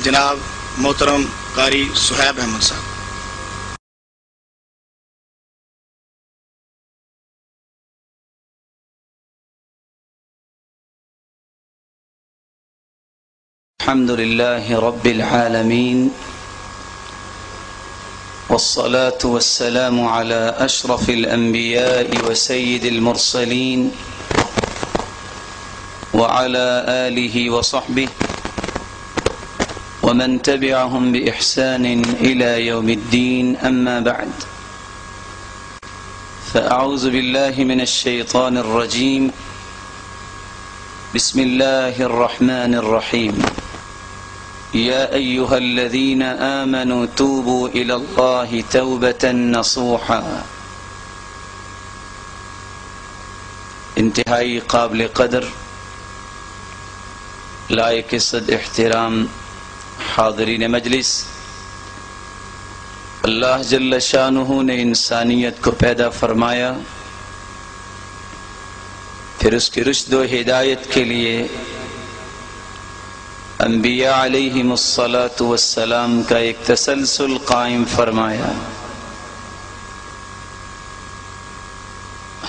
جناب محترم قاری صہیب احمد صاحب۔ الحمد لله رب العالمين والصلاة والسلام على أشرف الأنبياء وسيد المرسلين وعلى آله وصحبه ومن تبعهم بإحسان إلى يوم الدين، أما بعد، فأعوذ بالله من الشيطان الرجيم. بسم الله الرحمن الرحيم. يا أيها الذين آمنوا توبوا إلى الله توبة نصوحا. انتہائی قابل قدر لائق صد احترام حاضرین مجلس، اللہ جل شانہ نے انسانیت کو پیدا فرمایا، پھر اس کی رشد و ہدایت کے لیے انبیاء علیہم الصلاۃ والسلام کا ایک تسلسل قائم فرمایا۔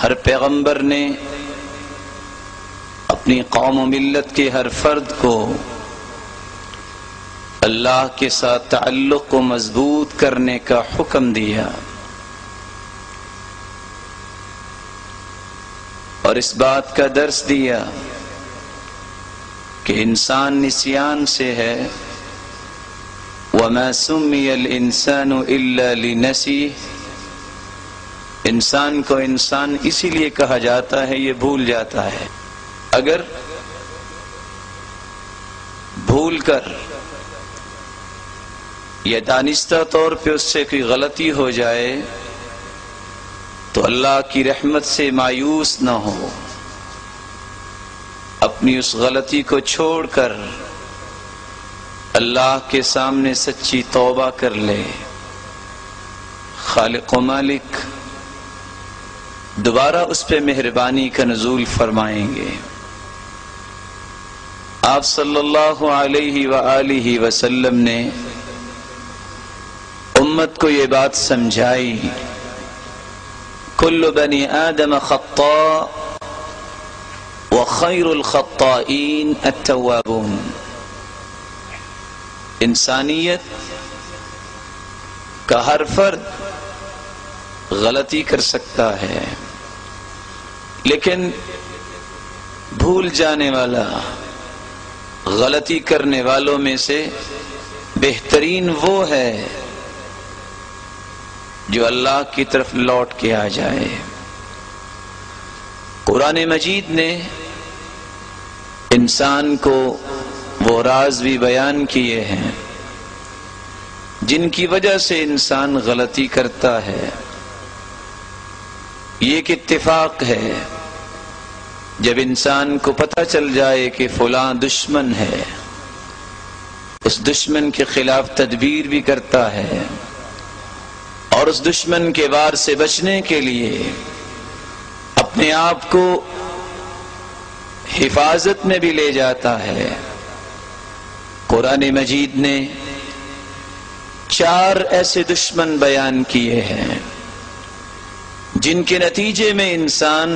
ہر پیغمبر نے اپنی قوم و ملت کے ہر فرد کو اللہ کے ساتھ تعلق کو مضبوط کرنے کا حکم دیا، اور اس بات کا درس دیا کہ انسان نسیان سے ہے، وَمَا سُمِّيَ الْإِنسَانُ إِلَّا لِنَسِيهِ، انسان کو انسان اسی لیے کہا جاتا ہے، یہ بھول جاتا ہے۔ اگر بھول کر یا دانستہ طور پہ اس سے کوئی غلطی ہو جائے تو اللہ کی رحمت سے مایوس نہ ہو، اپنی اس غلطی کو چھوڑ کر اللہ کے سامنے سچی توبہ کر لے۔ خالق و مالک دوبارہ اس پہ مہربانی کا نزول فرمائیں گے۔ آپ صلی اللہ علیہ وآلہ وسلم نے امت کو یہ بات سمجھائی، کل بنی آدم خطاء وخیر الخطائین التوابون۔ انسانیت کا ہر فرد غلطی کر سکتا ہے، لیکن بھول جانے والا، غلطی کرنے والوں میں سے بہترین وہ ہے جو اللہ کی طرف لوٹ کے آ جائے۔ قرآن مجید نے انسان کو وہ راز بھی بیان کیے ہیں جن کی وجہ سے انسان غلطی کرتا ہے۔ یہ ایک اتفاق ہے، جب انسان کو پتہ چل جائے کہ فلاں دشمن ہے، اس دشمن کے خلاف تدبیر بھی کرتا ہے، اور اس دشمن کے وار سے بچنے کے لیے اپنے آپ کو حفاظت میں بھی لے جاتا ہے۔ قرآن مجید نے 4 ایسے دشمن بیان کیے ہیں جن کے نتیجے میں انسان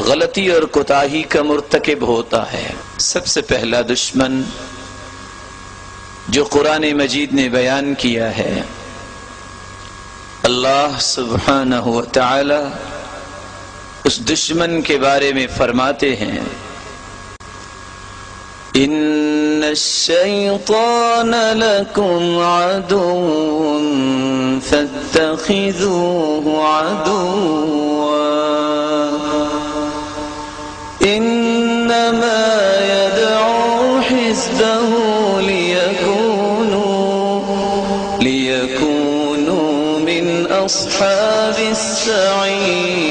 غلطی اور کوتاہی کا مرتکب ہوتا ہے۔ سب سے پہلا دشمن جو قرآن مجید نے بیان کیا ہے، اللہ سبحانہ و تعالی اس دشمن کے بارے میں فرماتے ہیں، ان الشیطان لکم عدو فاتخذوه عدوا انما يدعو حزبه ليكونوا من اصحاب السعیر۔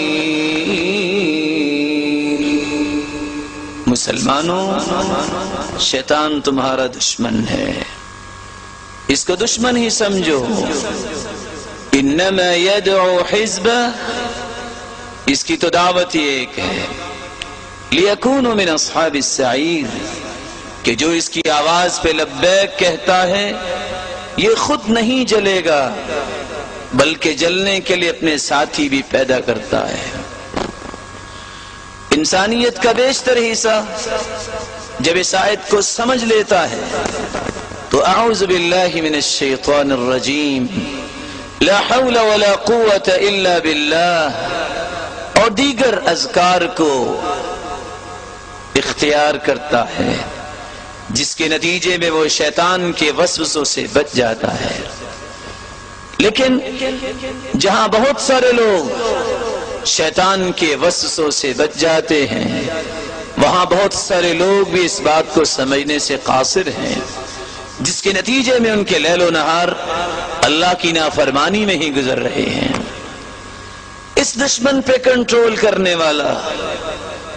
مسلمانوں، شیطان تمہارا دشمن ہے، اس کو دشمن ہی سمجھو۔ انما يدعو حزبه، اس کی تو دعوت ہی ایک ہے، لِيَكُونُوا مِنْ أَصْحَابِ السَّعِيرِ، کہ جو اس کی آواز پہ لبیک کہتا ہے یہ خود نہیں جلے گا بلکہ جلنے کے لیے اپنے ساتھی بھی پیدا کرتا ہے۔ انسانیت کا بیشتر حصہ جب اس آیت کو سمجھ لیتا ہے تو اعوذ باللہ من الشیطان الرجیم، لا حول ولا قوت الا باللہ اور دیگر اذکار کو اختیار کرتا ہے، جس کے نتیجے میں وہ شیطان کے وسوسوں سے بچ جاتا ہے۔ لیکن جہاں بہت سارے لوگ شیطان کے وسوسوں سے بچ جاتے ہیں، وہاں بہت سارے لوگ بھی اس بات کو سمجھنے سے قاصر ہیں، جس کے نتیجے میں ان کے لیل و نہار اللہ کی نافرمانی میں ہی گزر رہے ہیں۔ اس دشمن پہ کنٹرول کرنے والا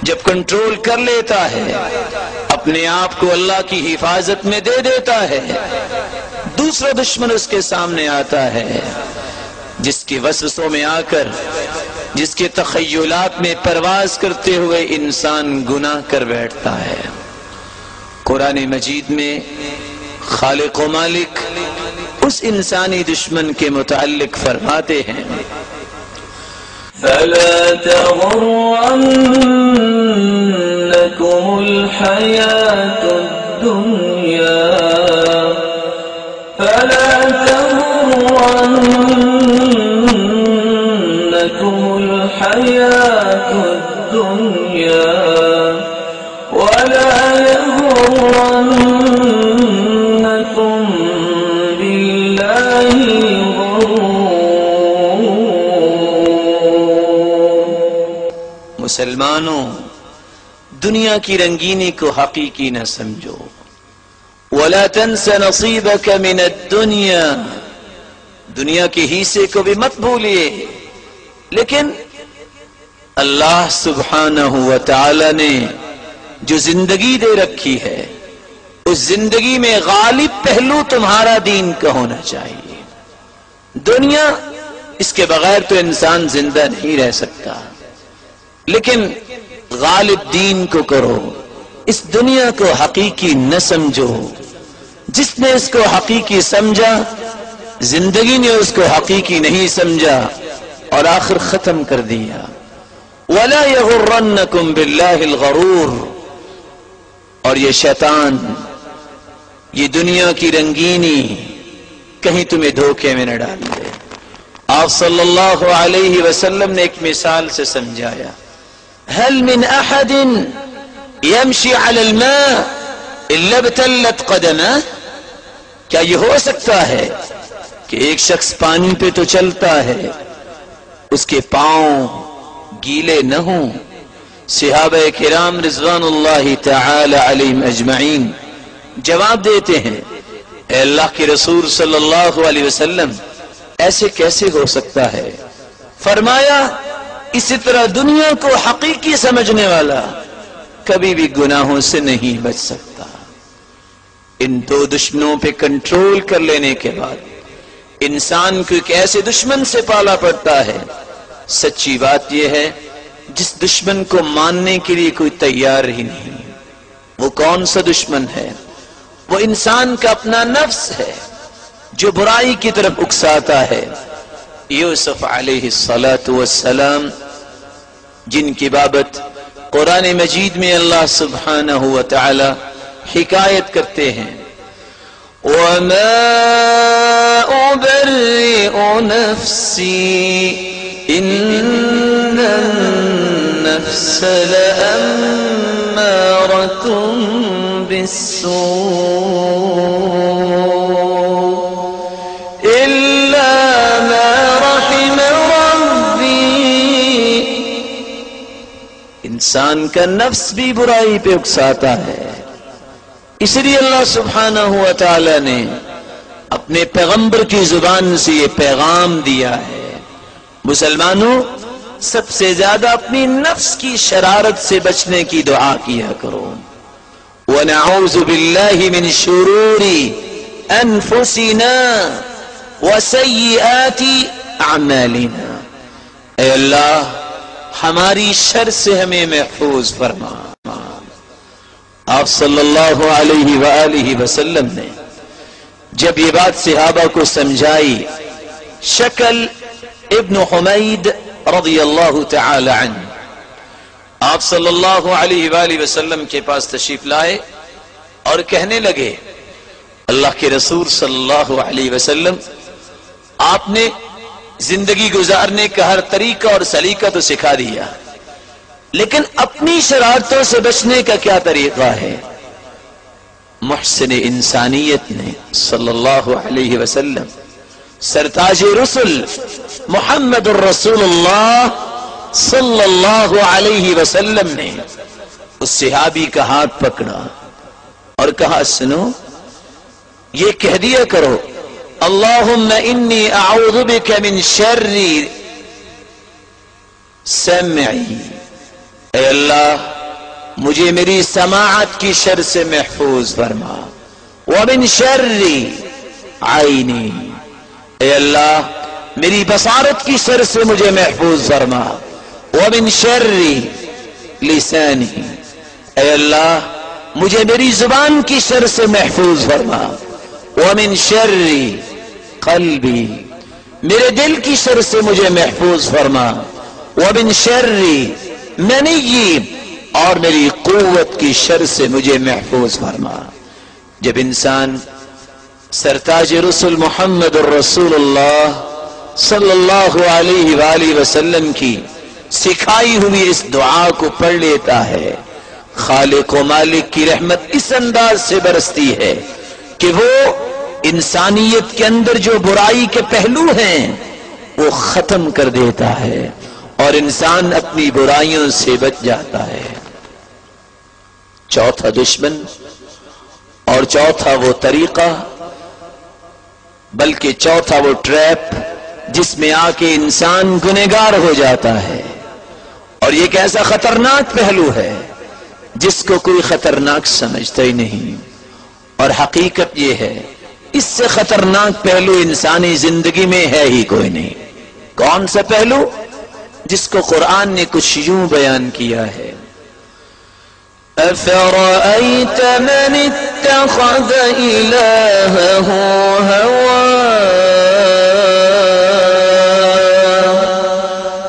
جب کنٹرول کر لیتا ہے، اپنے آپ کو اللہ کی حفاظت میں دے دیتا ہے، دوسرا دشمن اس کے سامنے آتا ہے، جس کے وسوسوں میں آ کر، جس کے تخیلات میں پرواز کرتے ہوئے انسان گناہ کر بیٹھتا ہے۔ قرآن مجید میں خالق و مالک اس انسانی دشمن کے متعلق فرماتے ہیں، فلا تغرنكم الحياة الدنيا فلا تغرنكم الحياة الدنيا ولا يغرنكم بالله مسلمانوں، دنیا کی رنگینی کو حقیقی نہ سمجھو۔ وَلَا تَنْسَ نَصِيبَكَ مِنَ الدُّنْيَا، دنیا کے حصے کو بھی مت بھولیے۔ لیکن اللہ سبحانہ و تعالی نے جو زندگی دے رکھی ہے، اس زندگی میں غالب پہلو تمہارا دین کا ہونا چاہیے۔ دنیا، اس کے بغیر تو انسان زندہ نہیں رہ سکتا، لیکن غالب دین کو کرو، اس دنیا کو حقیقی نہ سمجھو۔ جس نے اس کو حقیقی سمجھا، زندگی نے اس کو حقیقی نہیں سمجھا اور آخر ختم کر دیا۔ وَلَا يَغُرَّنَّكُمْ بِاللَّهِ الْغَرُورُ، اور یہ شیطان، یہ دنیا کی رنگینی کہیں تمہیں دھوکے میں نہ ڈال دے۔ آپ صلی اللہ علیہ وسلم نے ایک مثال سے سمجھایا، هل من احد يمشي على الماء الا ابتلت قدمه، کیا یہ ہو سکتا ہے کہ ایک شخص پانی پہ تو چلتا ہے، اس کے پاؤں گیلے نہ ہوں؟ صحابہ کرام رضوان اللہ تعالی علیہم اجمعین جواب دیتے ہیں، اے اللہ کے رسول صلی اللہ علیہ وسلم، ایسے کیسے ہو سکتا ہے؟ فرمایا، اسی طرح دنیا کو حقیقی سمجھنے والا کبھی بھی گناہوں سے نہیں بچ سکتا۔ ان دو دشمنوں پہ کنٹرول کر لینے کے بعد انسان کو ایک ایسے دشمن سے پالا پڑتا ہے، سچی بات یہ ہے جس دشمن کو ماننے کے لیے کوئی تیار ہی نہیں۔ وہ کون سا دشمن ہے؟ وہ انسان کا اپنا نفس ہے جو برائی کی طرف اکساتا ہے۔ یوسف علیہ السلام جن کی بابت قرآن مجید میں اللہ سبحانہ و تعالی حکایت کرتے ہیں، وَمَا أُبَرِّئُ نَفْسِي إِنَّ النَّفْسَ لَأَمَّارَةٌ بِالسُّوءِ إِلَّا مَا رَحِمَ رَبِّي، انسان کا نفس بھی برائی پہ اکساتا ہے۔ اس لیے اللہ سبحانہ و تعالی نے اپنے پیغمبر کی زبان سے یہ پیغام دیا ہے، مسلمانوں، سب سے زیادہ اپنی نفس کی شرارت سے بچنے کی دعا کیا کرو۔ وَنَعُوذُ بِاللَّهِ مِنْ شُرُورِ أَنفُسِنَا وَسَيِّئَاتِ أَعْمَالِنَا، اے اللہ ہماری شر سے ہمیں محفوظ فرما، آپ صلی اللہ علیہ وآلہ وسلم نے جب یہ بات صحابہ کو سمجھائی، شکل ابن حمید رضی اللہ تعالی عنہ آپ صلی اللہ علیہ وآلہ وسلم کے پاس تشریف لائے اور کہنے لگے، اللہ کے رسول صلی اللہ علیہ وسلم، آپ نے زندگی گزارنے کا ہر طریقہ اور سلیقہ تو سکھا دیا، لیکن اپنی شرارتوں سے بچنے کا کیا طریقہ ہے؟ محسن انسانیت نے صلی اللہ علیہ وسلم، سرتاج رسل محمد الرسول اللہ صلی اللہ علیہ وسلم نے اس صحابی کا ہاتھ پکڑا اور کہا، سنو، یہ کہہ دیا کرو، اللہم انی اعوذ بک من شر سمعی، اے اللہ مجھے میری سماعت کی شر سے محفوظ فرما، ومن شر عینی، اے اللہ میری بصارت کی شر سے مجھے محفوظ فرما، ومن شر لسانی، اے اللہ مجھے میری زبان کی شر سے محفوظ فرما، ومن شر قلبی، میرے دل کی شر سے مجھے محفوظ فرما، ومن شر منی، اور میری قوت کی شر سے مجھے محفوظ فرما۔ جب انسان سرتاج رسول محمد الرسول اللہ صلی اللہ علیہ وآلہ وسلم کی سکھائی ہوئی اس دعا کو پڑھ لیتا ہے، خالق و مالک کی رحمت اس انداز سے برستی ہے کہ وہ انسانیت کے اندر جو برائی کے پہلو ہیں وہ ختم کر دیتا ہے اور انسان اپنی برائیوں سے بچ جاتا ہے۔ چوتھا دشمن اور چوتھا وہ طریقہ، بلکہ چوتھا وہ ٹریپ جس میں آ کے انسان گنہگار ہو جاتا ہے، اور یہ ایک ایسا خطرناک پہلو ہے جس کو کوئی خطرناک سمجھتا ہی نہیں، اور حقیقت یہ ہے اس سے خطرناک پہلو انسانی زندگی میں ہے ہی کوئی نہیں۔ کون سا پہلو؟ جس کو قرآن نے کچھ یوں بیان کیا ہے، أفرأيت من اتخذ إلهه هواه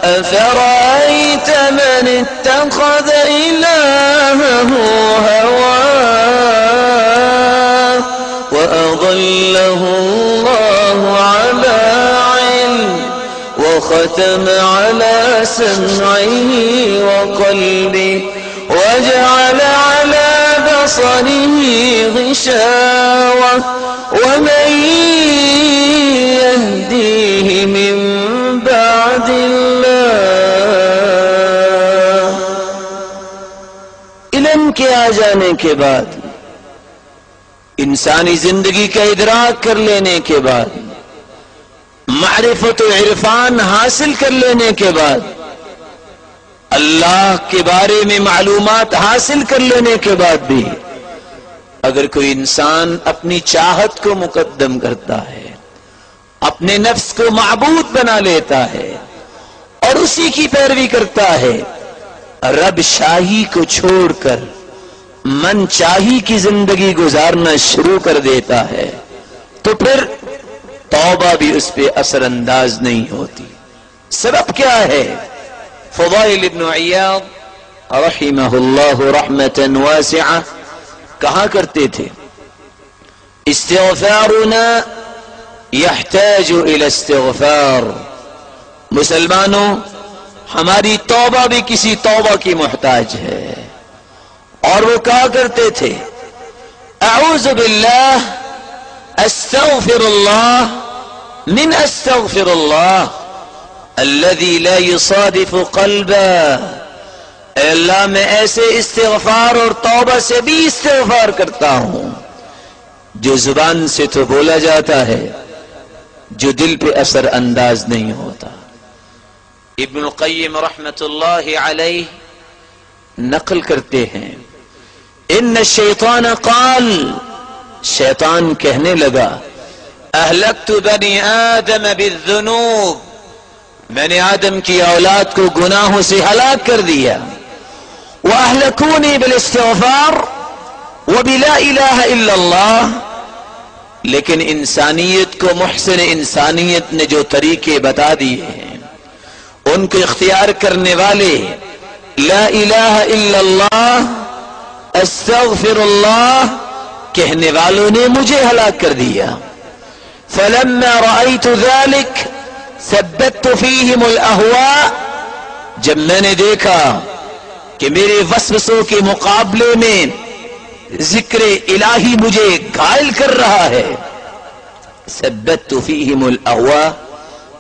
أفرأيت من اتخذ إلهه هواه وأضله الله على علم وختم على سمعه وقلبه وجعل على بصره غشاوة ومن يهديه من بعد الله۔ علم کے آ جانے کے بعد، انسانی زندگی کا ادراک کر لینے کے بعد، معرفت و عرفان حاصل کر لینے کے بعد، اللہ کے بارے میں معلومات حاصل کر لینے کے بعد بھی اگر کوئی انسان اپنی چاہت کو مقدم کرتا ہے، اپنے نفس کو معبود بنا لیتا ہے اور اسی کی پیروی کرتا ہے، رب شاہی کو چھوڑ کر من چاہی کی زندگی گزارنا شروع کر دیتا ہے، تو پھر توبہ بھی اس پہ اثر انداز نہیں ہوتی۔ سبب کیا ہے؟ فضائل ابن عیاض رحمہ اللہ رحمتا واسعہ کہا کرتے تھے، استغفارنا يحتاج الى استغفار، مسلمانوں ہماری توبہ بھی کسی توبہ کی محتاج ہے۔ اور وہ کہا کرتے تھے، اعوذ باللہ استغفر اللہ من استغفر اللہ الذي لا يصادف قلبا، اے اللہ میں ایسے استغفار اور توبہ سے بھی استغفار کرتا ہوں جو زبان سے تو بولا جاتا ہے، جو دل پہ اثر انداز نہیں ہوتا۔ ابن القیم رحمت اللہ علیہ نقل کرتے ہیں، ان الشیطان قال، شیطان کہنے لگا، اہلکت بنی آدم بالذنوب، میں نے آدم کی اولاد کو گناہوں سے ہلاک کر دیا، وَأَهْلَكُونِي بِالْإِسْتِغْفَارِ، وہ بھی لا الہ الا اللہ. لیکن انسانیت کو محسن انسانیت نے جو طریقے بتا دیے ہیں ان کو اختیار کرنے والے لا الہ الا اللہ استغفر اللہ کہنے والوں نے مجھے ہلاک کر دیا. فلما رأيت ذلك ثبت فيهم الاهواء. جب میں نے دیکھا کہ میرے وسوسوں کے مقابلے میں ذکر الہی مجھے گھائل کر رہا ہے، ثبت فيهم الاهواء،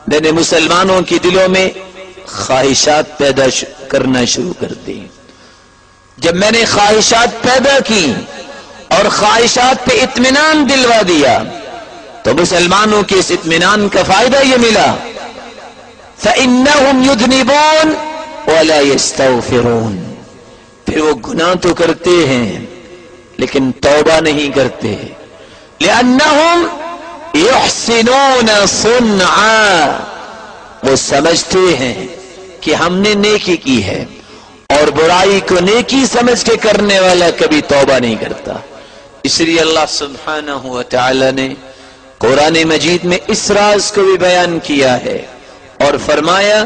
میں نے مسلمانوں کے دلوں میں خواہشات پیدا کرنا شروع کر دی. جب میں نے خواہشات پیدا کی اور خواہشات پہ اطمینان دلوا دیا تو مسلمانوں کے اس اطمینان کا فائدہ یہ ملا فَإِنَّهُمْ يُذْنِبُونَ وَلَا يَسْتَغْفِرُونَ. پھر وہ گناہ تو کرتے ہیں لیکن توبہ نہیں کرتے. لِأَنَّهُمْ يُحْسِنُونَ صُنْعًا، وہ سمجھتے ہیں کہ ہم نے نیکی کی ہے، اور برائی کو نیکی سمجھ کے کرنے والا کبھی توبہ نہیں کرتا. اس لیے اللہ سبحانہ و تعالی نے قرآن مجید میں اس راز کو بھی بیان کیا ہے اور فرمایا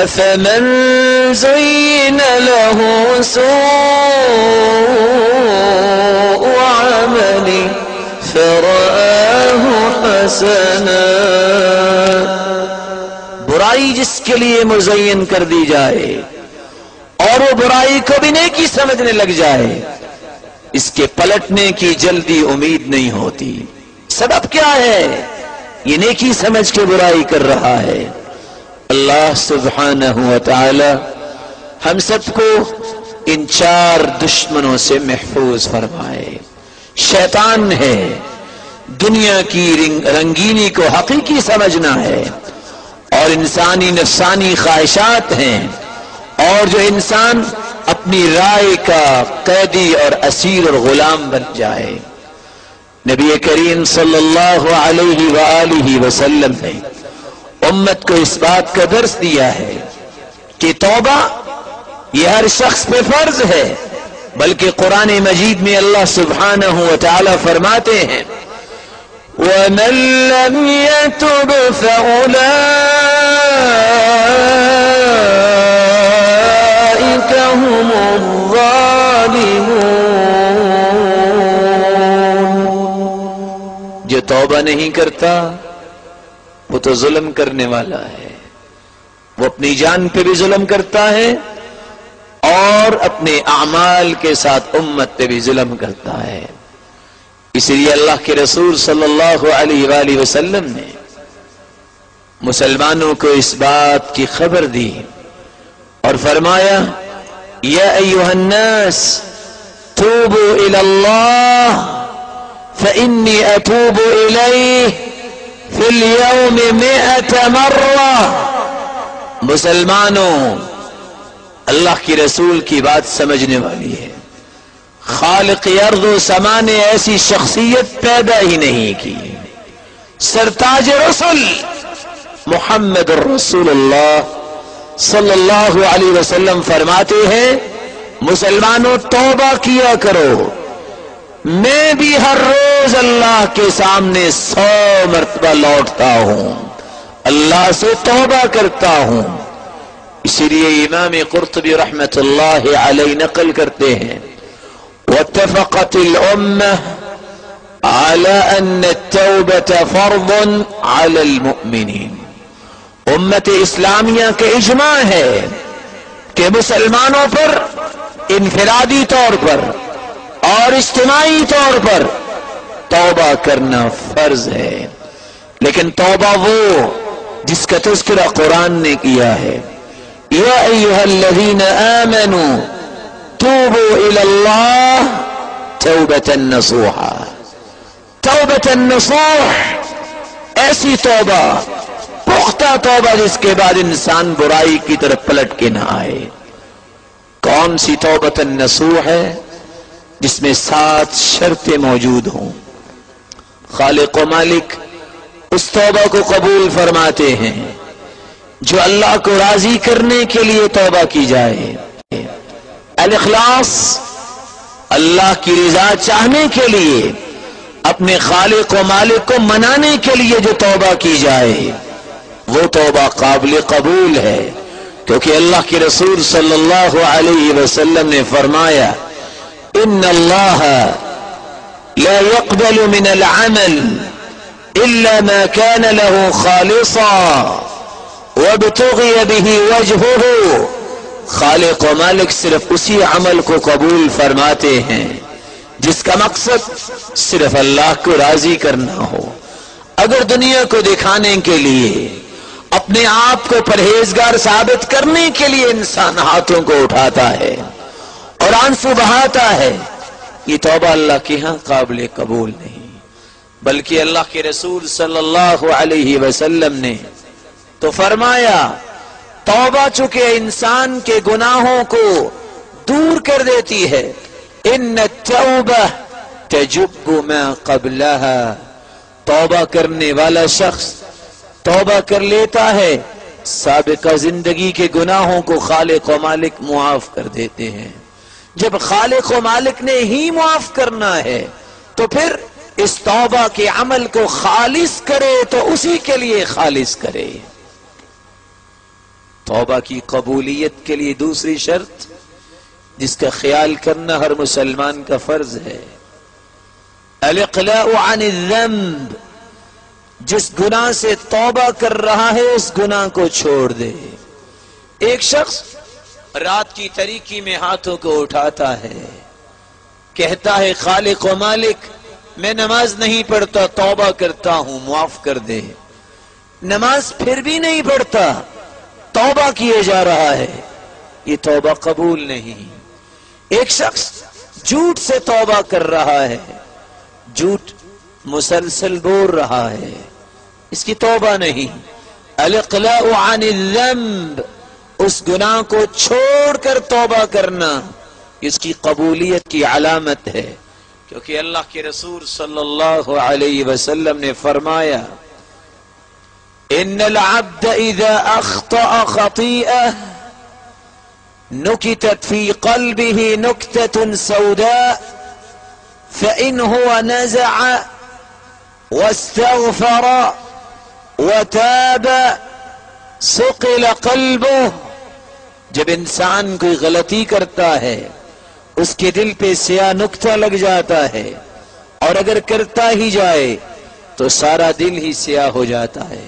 أَفَمَنْ زُيِّنَ لَهُ سُوءُ عَمَلِهِ فَرَآهُ حَسَنًا. برائی جس کے لیے مزین کر دی جائے اور وہ برائی کو بھی نیکی سمجھنے لگ جائے، اس کے پلٹنے کی جلدی امید نہیں ہوتی. سبب کیا ہے؟ یہ نیکی سمجھ کے برائی کر رہا ہے. اللہ سبحانہ و تعالی ہم سب کو ان 4 دشمنوں سے محفوظ فرمائے. شیطان ہے، دنیا کی رنگینی کو حقیقی سمجھنا ہے، اور انسانی نفسانی خواہشات ہیں، اور جو انسان اپنی رائے کا قیدی اور اسیر اور غلام بن جائے. نبی کریم صلی اللہ علیہ وآلہ وسلم نے امت کو اس بات کا درس دیا ہے کہ توبہ یہ ہر شخص پہ فرض ہے، بلکہ قرآن مجید میں اللہ سبحانہ و تعالی فرماتے ہیں وَمَن لَّمْ يَتُبْ فَأُولَٰئِكَ هُمُ الظَّالِمُونَ. جو توبہ نہیں کرتا وہ تو ظلم کرنے والا ہے. وہ اپنی جان پہ بھی ظلم کرتا ہے اور اپنے اعمال کے ساتھ امت پہ بھی ظلم کرتا ہے. اس لیے اللہ کے رسول صلی اللہ علیہ وآلہ وسلم نے مسلمانوں کو اس بات کی خبر دی اور فرمایا یا ایھا الناس توبوا الی اللہ فإنی اتوب الیہ فی اليوم 100 مرہ. مسلمانوں، اللہ کی رسول کی بات سمجھنے والی ہے. خالق ارض و سما نے ایسی شخصیت پیدا ہی نہیں کی. سرتاج رسل محمد الرسول اللہ صلی اللہ علیہ وسلم فرماتے ہیں مسلمانوں توبہ کیا کرو. میں بھی ہر روز اللہ کے سامنے 100 مرتبہ لوٹتا ہوں، اللہ سے توبہ کرتا ہوں. اسی لیے امام قرطبی رحمت اللہ علیہ نقل کرتے ہیں واتفقت الامة على ان التوبة فرض على المؤمنين. امت اسلامیہ کے اجماع ہے کہ مسلمانوں پر انفرادی طور پر اور اجتماعی طور پر توبہ کرنا فرض ہے. لیکن توبہ وہ جس کا تذکرہ قرآن نے کیا ہے یا ایھا الذین آمنوا توبوا الی اللہ توبۃ نصوحا. توبۃ نصوح ایسی توبہ، پختہ توبہ جس کے بعد انسان برائی کی طرف پلٹ کے نہ آئے. کون سی توبۃ نصوح ہے؟ جس میں 7 شرطیں موجود ہوں. خالق و مالک اس توبہ کو قبول فرماتے ہیں جو اللہ کو راضی کرنے کے لیے توبہ کی جائے. الاخلاص، اللہ کی رضا چاہنے کے لیے، اپنے خالق و مالک کو منانے کے لیے جو توبہ کی جائے وہ توبہ قابل قبول ہے، کیونکہ اللہ کے رسول صلی اللہ علیہ وسلم نے فرمایا ان اللہ لا يقبل من العمل الا ما كان له خالصا وابتغي به وجهه، خالق و مالک صرف اسی عمل کو قبول فرماتے ہیں جس کا مقصد صرف اللہ کو راضی کرنا ہو۔ اگر دنیا کو دکھانے کے لیے، اپنے آپ کو پرہیزگار ثابت کرنے کے لیے انسان ہاتھوں کو اٹھاتا ہے اور آنسو بہاتا ہے، یہ توبہ اللہ کے ہاں قابل قبول نہیں۔ بلکہ اللہ کے رسول صلی اللہ علیہ وسلم نے تو فرمایا توبہ چونکہ انسان کے گناہوں کو دور کر دیتی ہے، ان التوبہ تجب ما قبلها، توبہ کرنے والا شخص توبہ کر لیتا ہے، سابقہ زندگی کے گناہوں کو خالق و مالک معاف کر دیتے ہیں۔ جب خالق و مالک نے ہی معاف کرنا ہے تو پھر اس توبہ کے عمل کو خالص کرے تو اسی کے لیے خالص کرے۔ توبہ کی قبولیت کے لیے دوسری شرط جس کا خیال کرنا ہر مسلمان کا فرض ہے، الاقلاع عن الذنب، جس گناہ سے توبہ کر رہا ہے اس گناہ کو چھوڑ دے۔ ایک شخص رات کی تاریکی میں ہاتھوں کو اٹھاتا ہے، کہتا ہے خالق و مالک میں نماز نہیں پڑھتا، توبہ کرتا ہوں معاف کر دے۔ نماز پھر بھی نہیں پڑھتا، توبہ کیے جا رہا ہے، یہ توبہ قبول نہیں۔ ایک شخص جھوٹ سے توبہ کر رہا ہے، جھوٹ مسلسل بول رہا ہے، اس کی توبہ نہیں۔ الاقلاع عن الذنب، اس گناہ کو چھوڑ کر توبہ کرنا اس کی قبولیت کی علامت ہے، کیونکہ اللہ کے رسول صلی اللہ علیہ وسلم نے فرمایا ان العبد اذا اخطأ خطيئة نكتت في قلبه نكتة سوداء فإن هو نزع واستغفر وتاب صقل قلبه، جب انسان کوئی غلطی کرتا ہے اس کے دل پہ سیاہ نقطہ لگ جاتا ہے، اور اگر کرتا ہی جائے تو سارا دل ہی سیاہ ہو جاتا ہے۔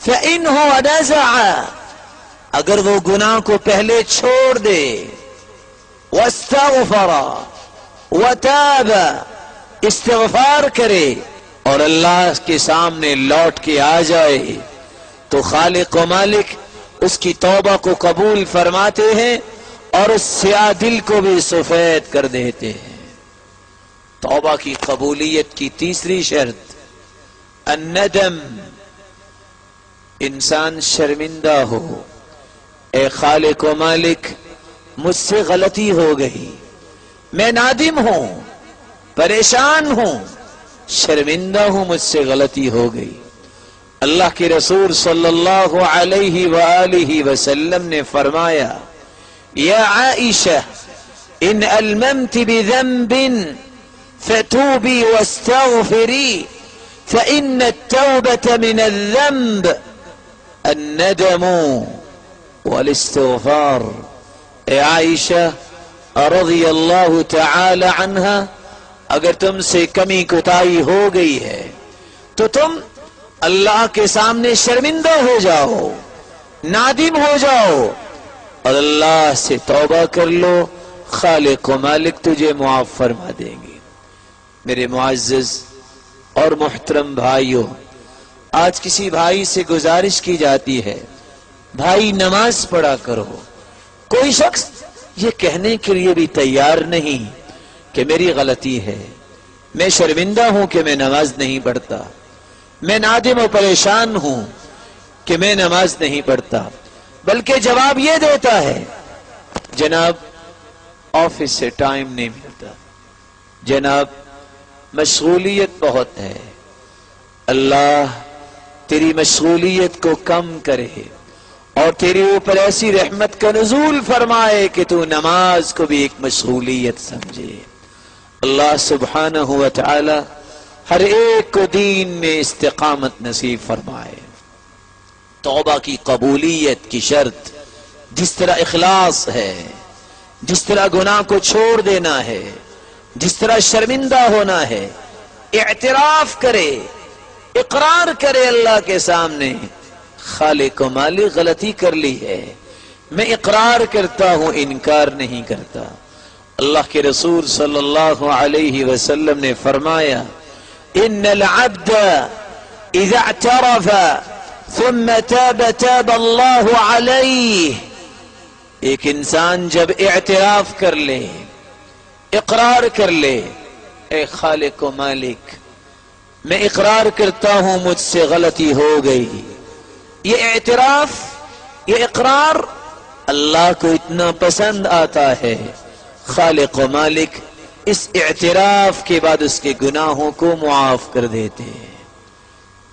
فَإِنْهُ نَزَعَ، اگر وہ گناہ کو پہلے چھوڑ دے، وَاسْتَغْفَرَ وَتَابَ، استغفار کرے اور اللہ کے سامنے لوٹ کے آ جائے تو خالق و مالک اس کی توبہ کو قبول فرماتے ہیں اور اس سیاہ دل کو بھی سفید کر دیتے ہیں۔ توبہ کی قبولیت کی تیسری شرط الندم، انسان شرمندہ ہو، اے خالق و مالک مجھ سے غلطی ہو گئی، میں نادم ہوں، پریشان ہوں، شرمندہ ہوں، مجھ سے غلطی ہو گئی۔ اللہ کے رسول صلی اللہ علیہ وآلہ وسلم نے فرمایا یا عائشہ ان الممت بذنب فتوبی واستغفری فإن التوبة من الذنب الندم والاستغفار۔ اے عائشہ رضی اللہ تعالی عنہا، اگر تم سے کمی کوتاہی ہو گئی ہے تو تم اللہ کے سامنے شرمندہ ہو جاؤ، نادم ہو جاؤ اور اللہ سے توبہ کر لو، خالق و مالک تجھے معاف فرما دیں گے۔ میرے معزز اور محترم بھائیوں، آج کسی بھائی سے گزارش کی جاتی ہے بھائی نماز پڑھا کرو، کوئی شخص یہ کہنے کے لیے بھی تیار نہیں کہ میری غلطی ہے، میں شرمندہ ہوں کہ میں نماز نہیں پڑھتا، میں نادم و پریشان ہوں کہ میں نماز نہیں پڑھتا، بلکہ جواب یہ دیتا ہے جناب آفس سے ٹائم نہیں ملتا، جناب مشغولیت بہت ہے، اللہ تیری مشغولیت کو کم کرے اور تیرے اوپر ایسی رحمت کا نزول فرمائے کہ تو نماز کو بھی ایک مشغولیت سمجھے۔ اللہ سبحانہ و تعالی ہر ایک کو دین میں استقامت نصیب فرمائے۔ توبہ کی قبولیت کی شرط جس طرح اخلاص ہے، جس طرح گناہ کو چھوڑ دینا ہے، جس طرح شرمندہ ہونا ہے، اعتراف کرے، اقرار کرے اللہ کے سامنے، خالق و مالک غلطی کر لی ہے، میں اقرار کرتا ہوں، انکار نہیں کرتا۔ اللہ کے رسول صلی اللہ علیہ وسلم نے فرمایا ان العبد اذا اعترف ثم تاب تاب اللہ علیہ، ایک انسان جب اعتراف کر لے، اقرار کر لے، اے خالق و مالک میں اقرار کرتا ہوں مجھ سے غلطی ہو گئی، یہ اعتراف، یہ اقرار اللہ کو اتنا پسند آتا ہے، خالق و مالک اس اعتراف کے بعد اس کے گناہوں کو معاف کر دیتے ہیں۔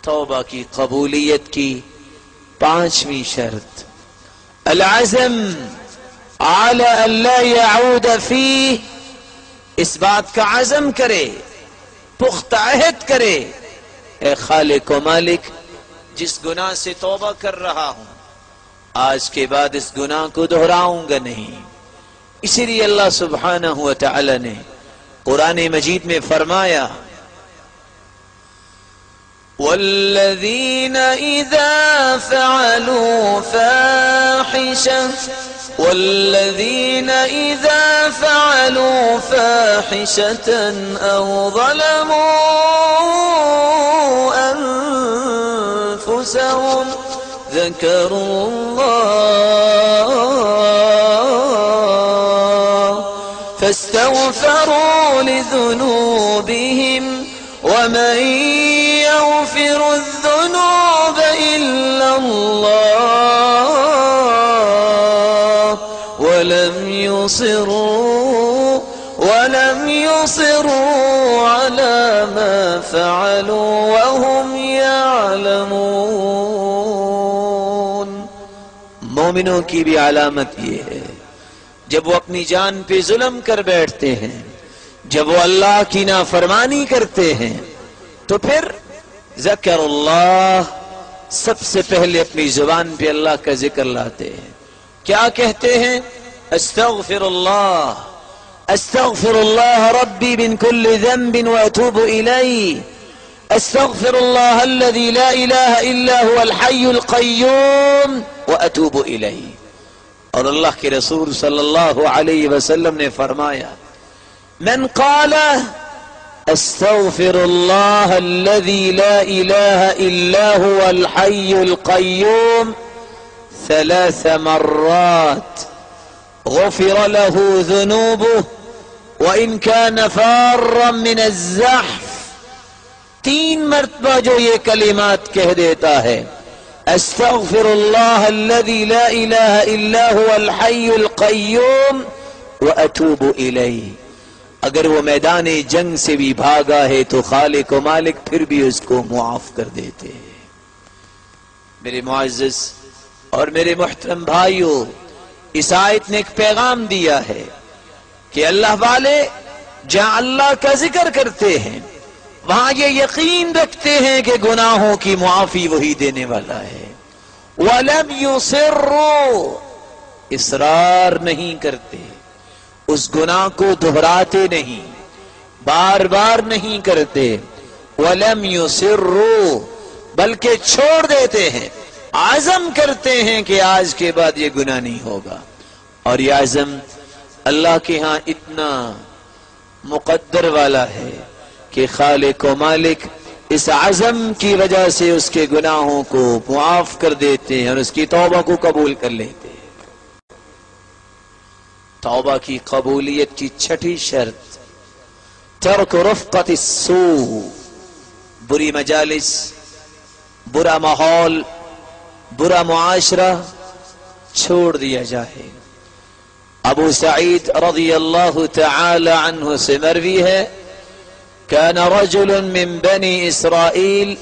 توبہ کی قبولیت کی پانچویں شرط العزم على ان لا يعود فيه، اس بات کا عزم کرے، پختہ عہد کرے، اے خالق و مالک جس گناہ سے توبہ کر رہا ہوں آج کے بعد اس گناہ کو دہراؤں گا نہیں۔ اسی لیے اللہ سبحانہ و تعالی نے قرآن مجید میں فرمایا والذین اذا فعلوا فاحشة او ظلموا انفسهم ذكروا الله فاستغفروا لذنوبهم ومن يغفر الذنوب إلا الله ولم يصروا على ما فعلوا وهم يعلمون۔ مومنوں کی بھی علامت یہ ہے جب وہ اپنی جان پہ ظلم کر بیٹھتے ہیں، جب وہ اللہ کی نافرمانی کرتے ہیں تو پھر ذکر اللہ، سب سے پہلے اپنی زبان پہ اللہ کا ذکر لاتے ہیں۔ کیا کہتے ہیں؟ استغفر اللہ ربی من کل ذنب واتوب الیہ، استغفر اللہ الذی لا الہ الا هو الحی القیوم واتوب الیہ۔ اور اللہ کے رسول صلی اللہ علیہ وسلم نے فرمایا من قال استغفر اللہ الذی لا الہ الا هو الحی القیوم 3 مرات غفر له ذنوبه وإن كان فارا من الزحف، 3 مرتبہ جو یہ کلمات کہہ دیتا ہے استغفر اللہ الذی لا الہ الا هو الحی القیوم واتوب الیہ، اگر وہ میدان جنگ سے بھی بھاگا ہے تو خالق و مالک پھر بھی اس کو معاف کر دیتے ہیں۔ میرے معزز اور میرے محترم بھائیوں، اس آیت نے ایک پیغام دیا ہے کہ اللہ والے جہاں اللہ کا ذکر کرتے ہیں وہاں یہ یقین رکھتے ہیں کہ گناہوں کی معافی وہی دینے والا ہے۔ وَلَمْ يُصِرُّوا، اصرار نہیں کرتے، اس گناہ کو دہراتے نہیں، بار بار نہیں کرتے۔ وَلَمْ يُصِرُّوا، بلکہ چھوڑ دیتے ہیں، عزم کرتے ہیں کہ آج کے بعد یہ گناہ نہیں ہوگا۔ اور یہ عزم اللہ کے ہاں اتنا مقدر والا ہے کہ خالق و مالک اس عزم کی وجہ سے اس کے گناہوں کو معاف کر دیتے ہیں اور اس کی توبہ کو قبول کر لیتے ہیں۔ توبہ کی قبولیت کی 6ٹھی شرط ترک رفقت السوء، بری مجالس، برا ماحول، برا معاشرہ چھوڑ دیا جائے۔ ابو سعید رضی اللہ تعالی عنہ سے مروی ہے كان رجل من بنی اسرائیل،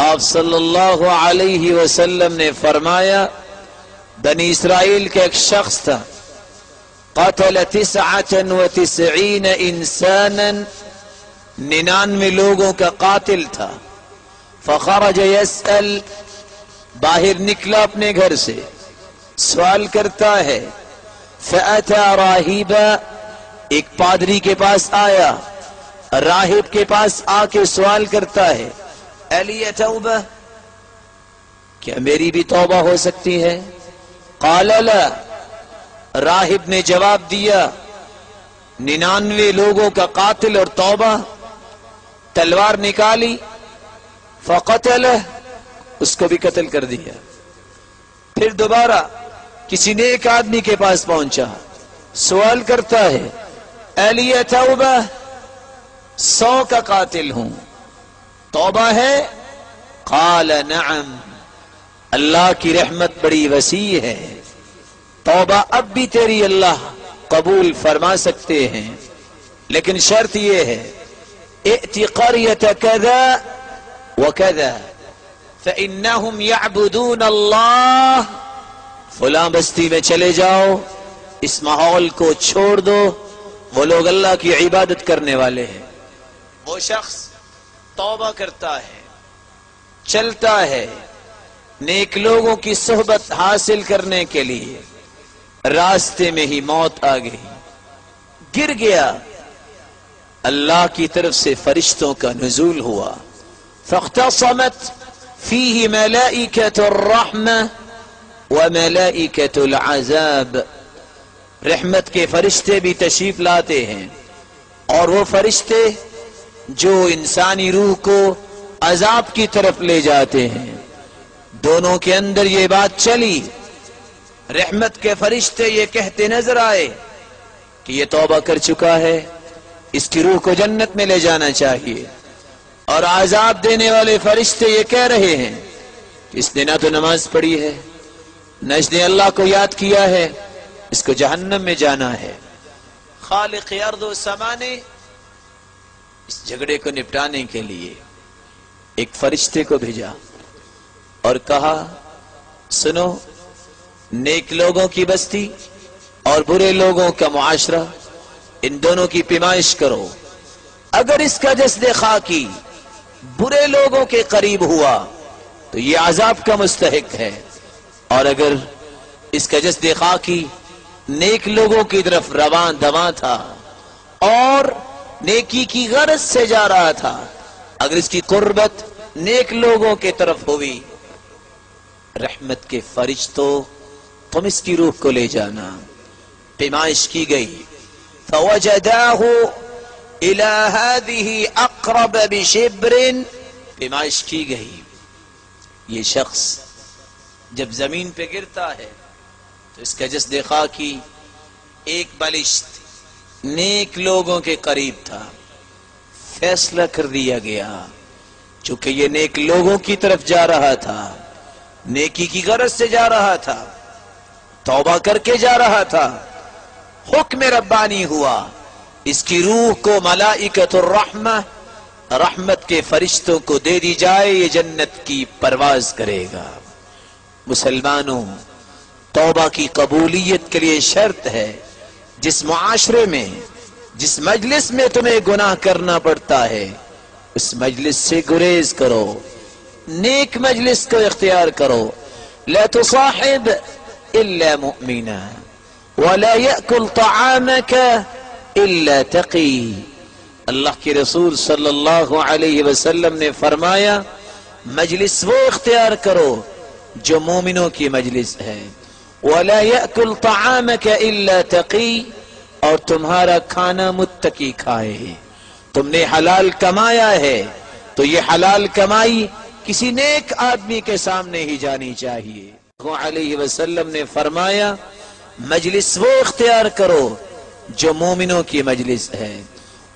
آپ صلی اللہ علیہ وسلم نے فرمایا بنی اسرائیل کا ایک شخص تھا قتل 99 انسانا، 99 لوگوں کا قاتل تھا. فخرج يسأل، باہر نکلا اپنے گھر سے، سوال کرتا ہے. فأتى راہبا، ایک پادری کے پاس آیا، راہب کے پاس آ کے سوال کرتا ہے. الی توبہ، کیا میری بھی توبہ ہو سکتی ہے؟ قال لا، راہب نے جواب دیا 99 لوگوں کا قاتل اور توبہ. تلوار نکالی، فقتلہ، اس کو بھی قتل کر دیا. پھر دوبارہ کسی نیک آدمی کے پاس پہنچا، سوال کرتا ہے الی توبہ، 100 کا قاتل ہوں، توبہ ہے؟ قال نعم، اللہ کی رحمت بڑی وسیع ہے، توبہ اب بھی تیری اللہ قبول فرما سکتے ہیں، لیکن شرط یہ ہے ائتی قریۃ کذا وکذا فإنہم یعبدون اللہ، فلاں بستی میں چلے جاؤ، اس ماحول کو چھوڑ دو، وہ لوگ اللہ کی عبادت کرنے والے ہیں. وہ شخص توبہ کرتا ہے، چلتا ہے نیک لوگوں کی صحبت حاصل کرنے کے لیے، راستے میں ہی موت آ گئی، گر گیا. اللہ کی طرف سے فرشتوں کا نزول ہوا. فاختصمت فیہ ملائکۃ الرحمہ وملائکۃ العذاب، رحمت کے فرشتے بھی تشریف لاتے ہیں، اور وہ فرشتے جو انسانی روح کو عذاب کی طرف لے جاتے ہیں. دونوں کے اندر یہ بات چلی، رحمت کے فرشتے یہ کہتے نظر آئے کہ یہ توبہ کر چکا ہے، اس کی روح کو جنت میں لے جانا چاہیے، اور عذاب دینے والے فرشتے یہ کہہ رہے ہیں کہ اس نے نہ تو نماز پڑھی ہے، نہ اس نے اللہ کو یاد کیا ہے، اس کو جہنم میں جانا ہے. خالق ارض و سما نے اس جھگڑے کو نپٹانے کے لیے ایک فرشتے کو بھیجا اور کہا سنو، نیک لوگوں کی بستی اور برے لوگوں کا معاشرہ، ان دونوں کی پیمائش کرو. اگر اس کا جسد خاکی برے لوگوں کے قریب ہوا تو یہ عذاب کا مستحق ہے، اور اگر اس کا جسد خاکی نیک لوگوں کی طرف رواں دواں تھا اور نیکی کی غرض سے جا رہا تھا، اگر اس کی قربت نیک لوگوں کے طرف ہوئی، رحمت کے فرشتوں تم اس کی روح کو لے جانا. پیمائش کی گئی. فوجداہ الى هذه اقرب بشبر، پیمائش کی گئی. یہ شخص جب زمین پہ گرتا ہے تو اس کا جسد خاکی ایک بلشت نیک لوگوں کے قریب تھا. فیصلہ کر دیا گیا چونکہ یہ نیک لوگوں کی طرف جا رہا تھا، نیکی کی غرض سے جا رہا تھا، توبہ کر کے جا رہا تھا، حکم ربانی ہوا اس کی روح کو ملائکۃ الرحمہ، رحمت کے فرشتوں کو دے دی جائے، یہ جنت کی پرواز کرے گا. مسلمانوں، توبہ کی قبولیت کے لیے شرط ہے جس معاشرے میں، جس مجلس میں تمہیں گناہ کرنا پڑتا ہے اس مجلس سے گریز کرو، نیک مجلس کو اختیار کرو. لا تصاحب الا مؤمنا ولا يأكل طعامك الا تقی. اللہ کے رسول صلی اللہ علیہ وسلم نے فرمایا مجلس وہ اختیار کرو جو مومنوں کی مجلس ہے. ولا يأكل طعامك الا تقی، اور تمہارا کھانا متقی کھائے. تم نے حلال کمایا ہے تو یہ حلال کمائی کسی نیک آدمی کے سامنے ہی جانی چاہیے. علیہ وسلم نے فرمایا مجلس وہ اختیار کرو جو مومنوں کی مجلس ہے.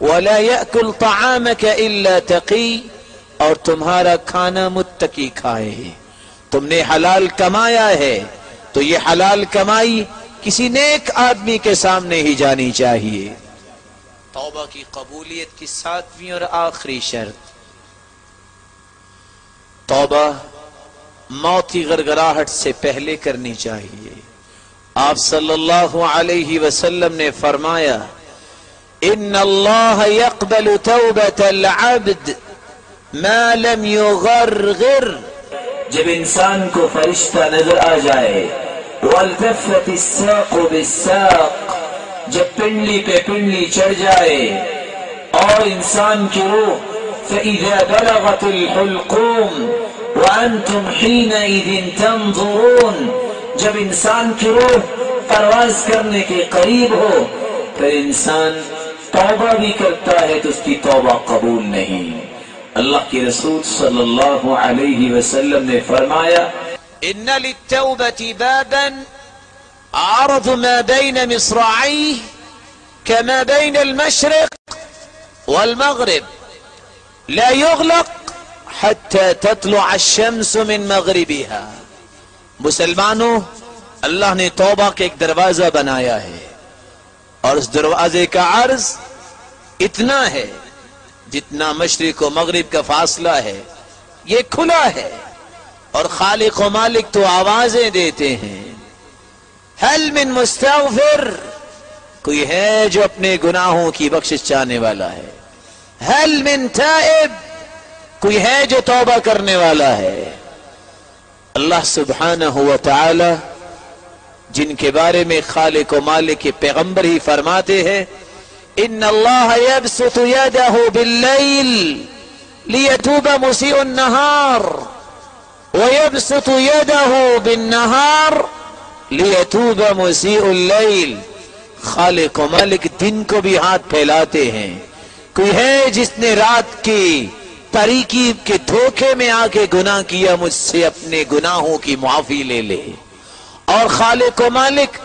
ولا يأكل طعامك الا تقی، اور تمہارا کھانا متقی کھائے. تم نے حلال کمایا ہے تو یہ حلال کمائی کسی نیک آدمی کے سامنے ہی جانی چاہیے. توبہ کی قبولیت کی 7ویں اور آخری شرط، توبہ موت کی غرغراہٹ سے پہلے کرنی چاہیے. آپ صلی اللہ علیہ وسلم نے فرمایا ان اللہ یقبل توبۃ العبد ما لم یغرغر، جب انسان کو فرشتہ نظر آ جائے، والتفت الساق بالساق، جب پنڈلی پہ پنڈلی چڑھ جائے، اور انسان کی روح فَإِذَا بَلَغَتِ الْحُلْقُومَ وَأَنْتُمْ حِينَئِذٍ تَنْظُرُونَ، جب انسان کی روح پرواز کرنے کے قریب ہو، پھر انسان توبہ بھی کرتا ہے تو اس کی توبہ قبول نہیں۔ اللہ کے رسول صلی اللہ علیہ وسلم نے فرمایا ان للتوبة بابا عرض ما بين مصراعيه كما بين المشرق والمغرب لا يغلق حتى تطلع الشمس من مغربها۔ مسلمانوں، اللہ نے توبہ کا ایک دروازہ بنایا ہے، اور اس دروازے کا عرض اتنا ہے جتنا مشرق و مغرب کا فاصلہ ہے، یہ کھلا ہے، اور خالق و مالک تو آوازیں دیتے ہیں هل من مستغفر، کوئی ہے جو اپنے گناہوں کی بخشش چاہنے والا ہے، هل من تائب، کوئی ہے جو توبہ کرنے والا ہے۔ اللہ سبحانہ و تعالی جن کے بارے میں خالق و مالک کے پیغمبر ہی فرماتے ہیں ان اللہ یبسط یدہ باللیل لیتوب مسیء النہار ویبسط یدہ بالنہار لیتوب مسیء اللیل۔ خالق و مالک دن کو بھی ہاتھ پھیلاتے ہیں، کوئی ہے جس نے رات کی تاریکی کے دھوکے میں آ کے گناہ کیا، مجھ سے اپنے گناہوں کی معافی لے لے۔ اور خالق و مالک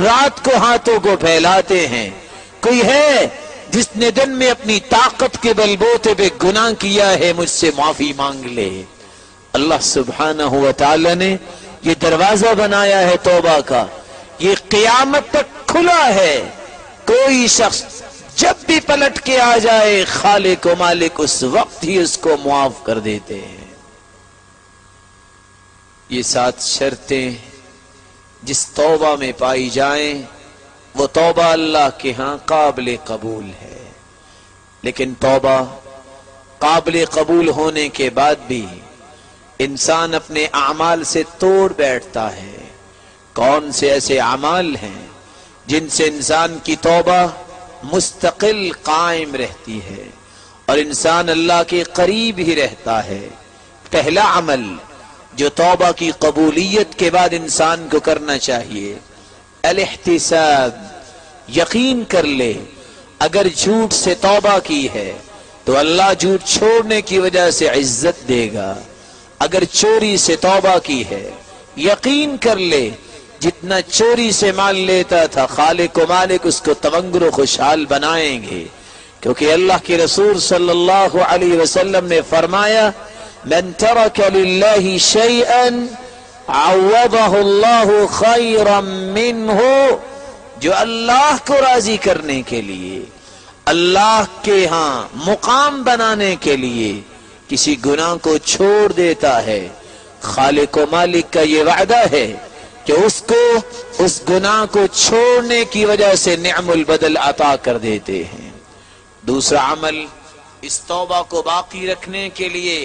رات کو ہاتھوں کو پھیلاتے ہیں، کوئی ہے جس نے دن میں اپنی طاقت کے بل بوتے پہ گناہ کیا ہے، مجھ سے معافی مانگ لے۔ اللہ سبحانہ و تعالی نے یہ دروازہ بنایا ہے توبہ کا، یہ قیامت تک کھلا ہے، کوئی شخص جب بھی پلٹ کے آ جائے خالق و مالک اس وقت ہی اس کو معاف کر دیتے ہیں۔ یہ 7 شرطیں جس توبہ میں پائی جائیں وہ توبہ اللہ کے ہاں قابل قبول ہے، لیکن توبہ قابل قبول ہونے کے بعد بھی انسان اپنے اعمال سے توڑ بیٹھتا ہے۔ کون سے ایسے اعمال ہیں جن سے انسان کی توبہ مستقل قائم رہتی ہے اور انسان اللہ کے قریب ہی رہتا ہے؟ پہلا عمل جو توبہ کی قبولیت کے بعد انسان کو کرنا چاہیے، الاحتساب، یقین کر لے اگر جھوٹ سے توبہ کی ہے تو اللہ جھوٹ چھوڑنے کی وجہ سے عزت دے گا۔ اگر چوری سے توبہ کی ہے، یقین کر لے جتنا چوری سے مال لیتا تھا خالق و مالک اس کو تونگر و خوشحال بنائیں گے، کیونکہ اللہ کے رسول صلی اللہ علیہ وسلم نے فرمایا من ترک للہ شیئا عوضہ اللہ خیرا منہ، جو اللہ کو راضی کرنے کے لیے، اللہ کے ہاں مقام بنانے کے لیے کسی گناہ کو چھوڑ دیتا ہے، خالق و مالک کا یہ وعدہ ہے کہ اس کو اس گناہ کو چھوڑنے کی وجہ سے نعم البدل عطا کر دیتے ہیں۔ دوسرا عمل اس توبہ کو باقی رکھنے کے لیے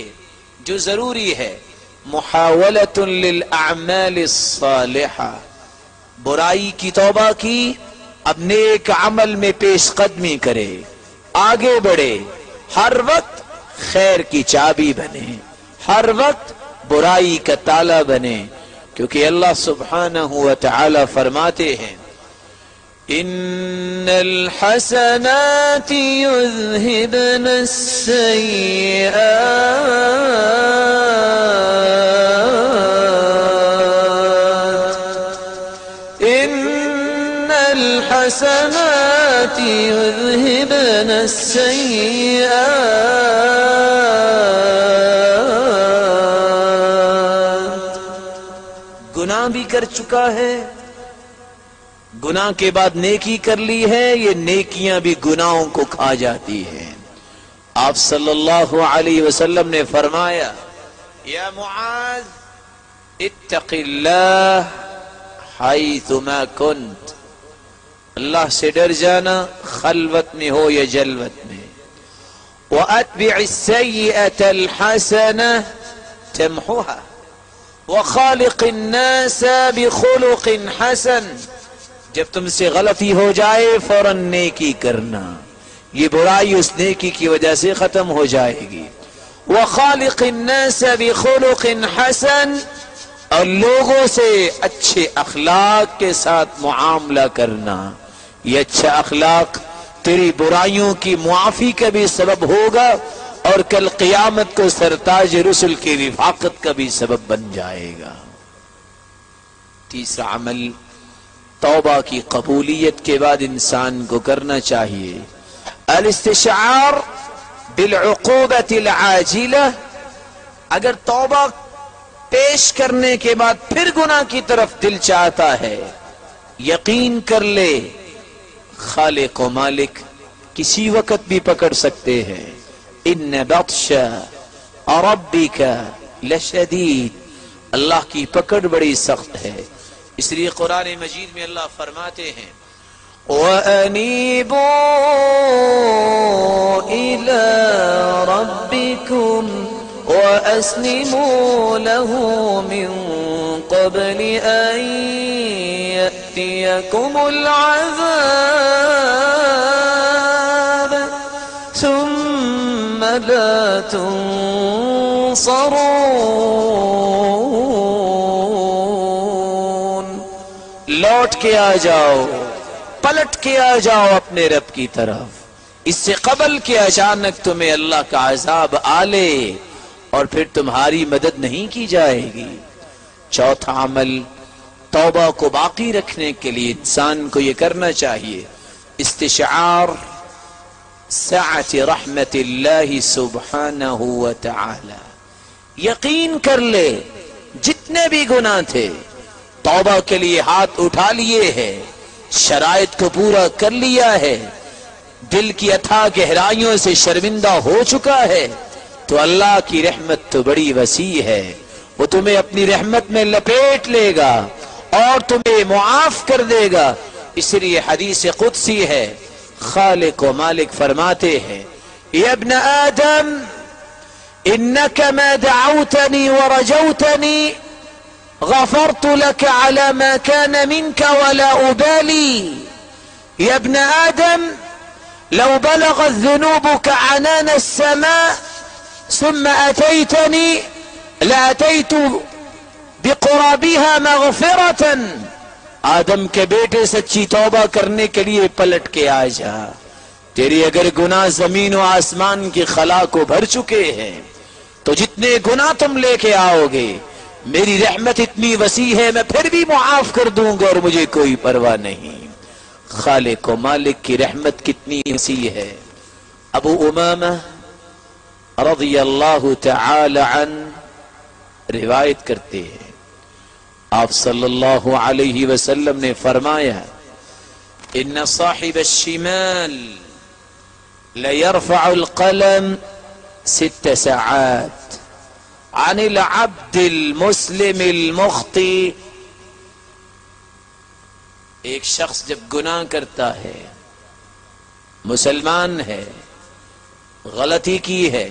جو ضروری ہے، محاولۃ للأعمال الصالحہ، برائی کی توبہ کی، اب نیک عمل میں پیش قدمی کرے، آگے بڑھے، ہر وقت خیر کی چابی بنے، ہر وقت برائی کا تالا بنے، کیونکہ اللہ سبحانہ و تعالی فرماتے ہیں ان الحسنات یذہبن السیئات ان الحسنات یذہبن السیئات، گناہ بھی کر چکا ہے، گناہ کے بعد نیکی کر لی ہے، یہ نیکیاں بھی گناہوں کو کھا جاتی ہیں۔ آپ صلی اللہ علیہ وسلم نے فرمایا یا معاذ اتق اللہ حیثما کنت، اللہ سے ڈر جانا خلوت میں ہو یا جلوت میں. وَأَتْبِعِ السَّيِّئَةَ الْحَسَنَةَ تَمْحُهَا وَخَالِقِ النَّاسَ بِخُلُقٍ حَسَنٍ. جب تم سے غلطی ہو جائے فوراً نیکی کرنا، یہ برائی اس نیکی کی وجہ سے ختم ہو جائے گی. وَخَالِقِ النَّاسَ بِخُلُقٍ حَسَنٍ، اور لوگوں سے اچھے اخلاق کے ساتھ معاملہ کرنا. یہ اچھا اخلاق تیری برائیوں کی معافی کا بھی سبب ہوگا اور کل قیامت کو سرتاج رسل کی رفاقت کا بھی سبب بن جائے گا. تیسرا عمل توبہ کی قبولیت کے بعد انسان کو کرنا چاہیے الاستشعار بالعقوبۃ العاجلہ. اگر توبہ پیش کرنے کے بعد پھر گناہ کی طرف دل چاہتا ہے، یقین کر لے خالق و مالک کسی وقت بھی پکڑ سکتے ہیں. ان بطش ربک لشدید، اللہ کی پکڑ بڑی سخت ہے. اس لیے قرآن مجید میں اللہ فرماتے ہیں وَأَنِيبُوا إِلَىٰ رَبِّكُمْ وَأَسْلِمُوا لَهُ مِن قَبْلِ أَن يَأْتِيَكُمُ الْعَذَابُ ثُمَّ لَا تُنصَرُونَ. لوٹ کے آ جاؤ، پلٹ کے آ جاؤ اپنے رب کی طرف، اس سے قبل کہ اچانک تمہیں اللہ کا عذاب آلے اور پھر تمہاری مدد نہیں کی جائے گی. چوتھا عمل توبہ کو باقی رکھنے کے لیے انسان کو یہ کرنا چاہیے استشعار سعت رحمت اللہ سبحانہ وتعالی. یقین کر لے جتنے بھی گناہ تھے توبہ کے لیے ہاتھ اٹھا لیے ہیں، شرائط کو پورا کر لیا ہے، دل کی اتھاہ گہرائیوں سے شرمندہ ہو چکا ہے، تو اللہ کی رحمت تو بڑی وسیع ہے، وہ تمہیں اپنی رحمت میں لپیٹ لے گا اور تمہیں معاف کر دے گا. اس لیے حدیث قدسی ہے، خالق و مالک فرماتے ہیں یا ابن آدم انك ما دعوتني ورجوتني غفرت لك على ما كان منك ولا أبالي. يا ابن آدم لو بلغت ذنوبك عنان السماء ثم أتيتني لأتيت بقرابها مغفرة. آدم کے بیٹے سچی توبہ کرنے کے لیے پلٹ کے آ جا. تیری اگر گناہ زمین و آسمان کی خلا کو بھر چکے ہیں تو جتنے گناہ تم لے کے آؤ گے میری رحمت اتنی وسیع ہے میں پھر بھی معاف کر دوں گا اور مجھے کوئی پرواہ نہیں. خالق و مالک کی رحمت کتنی وسیع ہے. ابو امامہ رضی اللہ تعالی عنہ روایت کرتے ہیں آپ صلی اللہ علیہ وسلم نے فرمایا ان صاحب الشمال ليرفع القلم 6 ساعات عن العبد المسلم المخطئ. ایک شخص جب گناہ کرتا ہے، مسلمان ہے، غلطی کی ہے،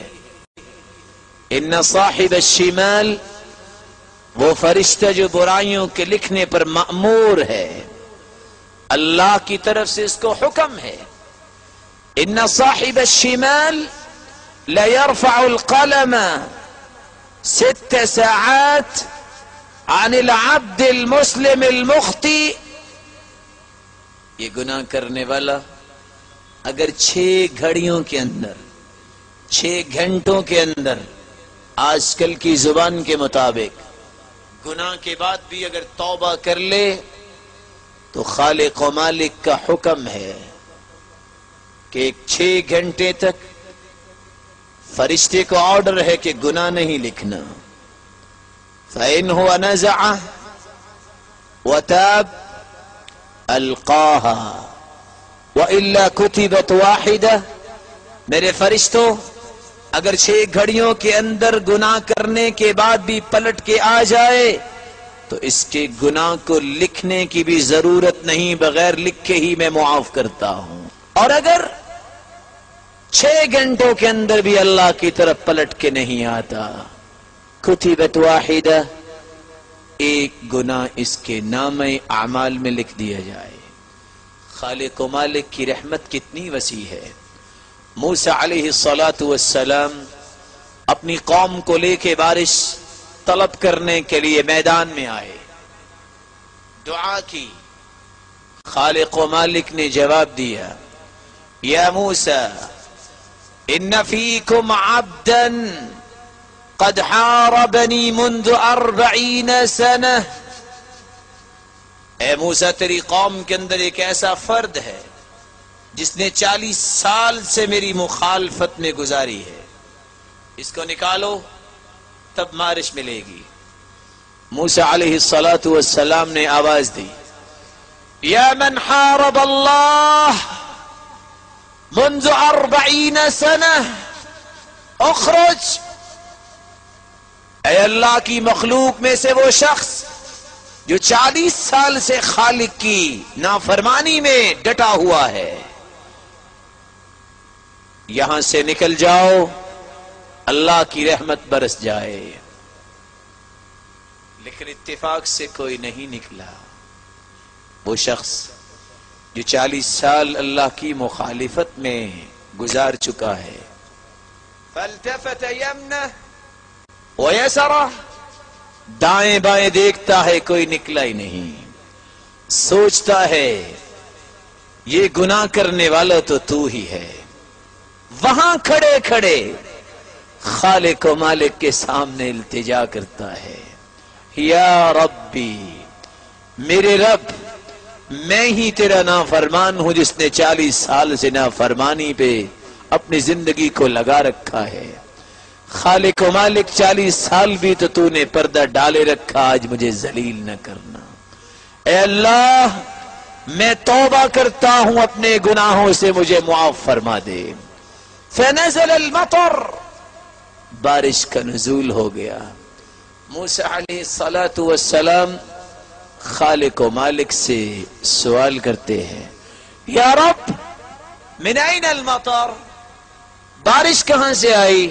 ان صاحب الشمال وہ فرشتہ جو برائیوں کے لکھنے پر مأمور ہے، اللہ کی طرف سے اس کو حکم ہے ان صاحب الشمال ليرفع القلم 6 ساعات عن العبد المسلم المخطئ. یہ گناہ کرنے والا اگر 6 گھڑیوں کے اندر 6 گھنٹوں کے اندر آج کل کی زبان کے مطابق گناہ کے بعد بھی اگر توبہ کر لے تو خالق و مالک کا حکم ہے کہ 6 گھنٹے تک فرشتے کو آرڈر ہے کہ گناہ نہیں لکھنا. فَإِنْ هُوَ نَزَعَ وَتَابَ أَلْقَاهَا وَإِلَّا كُتِبَتْ وَاحِدَةً. میرے فرشتوں اگر 6 گھڑیوں کے اندر گناہ کرنے کے بعد بھی پلٹ کے آ جائے تو اس کے گناہ کو لکھنے کی بھی ضرورت نہیں، بغیر لکھے ہی میں معاف کرتا ہوں۔ اور اگر 6 گھنٹوں کے اندر بھی اللہ کی طرف پلٹ کے نہیں آتا، کتبت واحدہ، ایک گناہ اس کے نامہ اعمال میں لکھ دیا جائے۔ خالق و مالک کی رحمت کتنی وسیع ہے۔ موسیٰ علیہ السلام اپنی قوم کو لے کے بارش طلب کرنے کے لیے میدان میں آئے، دعا کی، خالق و مالک نے جواب دیا، یا موسیٰ ان فیکم عبدا قد حاربنی منذ 40 سنہ، اے موسیٰ تیری قوم کے اندر ایک ایسا فرد ہے جس نے 40 سال سے میری مخالفت میں گزاری ہے، اس کو نکالو تب بارش ملے گی۔ موسیٰ علیہ السلام نے آواز دی، یا من حارب اللہ منذ 40 سنہ اخرج، اے اللہ کی مخلوق میں سے وہ شخص جو 40 سال سے خالق کی نافرمانی میں ڈٹا ہوا ہے، یہاں سے نکل جاؤ، اللہ کی رحمت برس جائے۔ لیکن اتفاق سے کوئی نہیں نکلا، وہ شخص جو 40 سال اللہ کی مخالفت میں گزار چکا ہے۔ فالتفت یمنہ ویسرہ، دائیں بائیں دیکھتا ہے، کوئی نکلا ہی نہیں، سوچتا ہے یہ گناہ کرنے والا تو ہی ہے۔ وہاں کھڑے کھڑے خالق و مالک کے سامنے التجا کرتا ہے، یا ربی، میرے رب، میں ہی تیرا نافرمان ہوں جس نے 40 سال سے نافرمانی پہ اپنی زندگی کو لگا رکھا ہے۔ خالق و مالک 40 سال بھی تو نے پردہ ڈالے رکھا، آج مجھے ذلیل نہ کرنا۔ اے اللہ، میں توبہ کرتا ہوں اپنے گناہوں سے، مجھے معاف فرما دے۔ فنزل المطر، بارش کا نزول ہو گیا۔ موسیٰ علیہ السلام خالق و مالک سے سوال کرتے ہیں، یا رب من این المطر، بارش کہاں سے آئی؟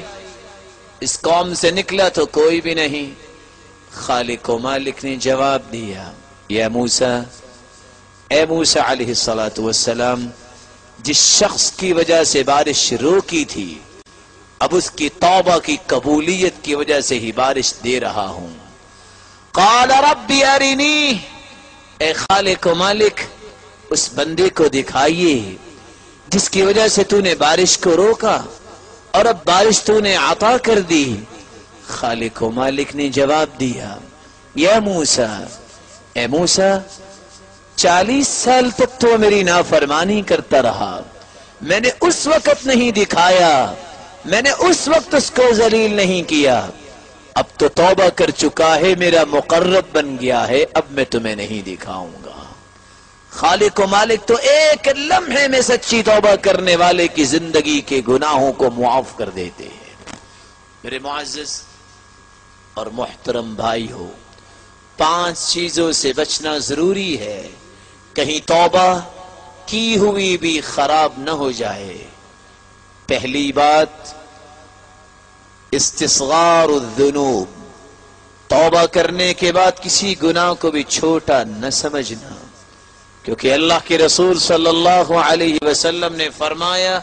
اس قوم سے نکلا تو کوئی بھی نہیں۔ خالق و مالک نے جواب دیا، یا موسیٰ، اے موسیٰ علیہ السلام، جس شخص کی وجہ سے بارش روکی تھی، اب اس کی توبہ کی قبولیت کی وجہ سے ہی بارش دے رہا ہوں۔ قال رب ارنی، اے خالق و مالک، اس بندے کو دکھائیے جس کی وجہ سے تو نے بارش کو روکا اور اب بارش تو نے عطا کر دی۔ خالق و مالک نے جواب دیا، یا موسیٰ، اے موسیٰ، 40 سال تک تو میری نافرمانی کرتا رہا، میں نے اس وقت نہیں دکھایا، میں نے اس وقت اس کو ذلیل نہیں کیا، اب تو توبہ کر چکا ہے، میرا مقرب بن گیا ہے، اب میں تمہیں نہیں دکھاؤں گا۔ خالق و مالک تو ایک لمحے میں سچی توبہ کرنے والے کی زندگی کے گناہوں کو معاف کر دیتے ہیں۔ میرے معزز اور محترم بھائی ہو، 5 چیزوں سے بچنا ضروری ہے، کہیں توبہ کی ہوئی بھی خراب نہ ہو جائے۔ پہلی بات، استصغار الذنوب، توبہ کرنے کے بعد کسی گناہ کو بھی چھوٹا نہ سمجھنا، کیونکہ اللہ کے رسول صلی اللہ علیہ وسلم نے فرمایا،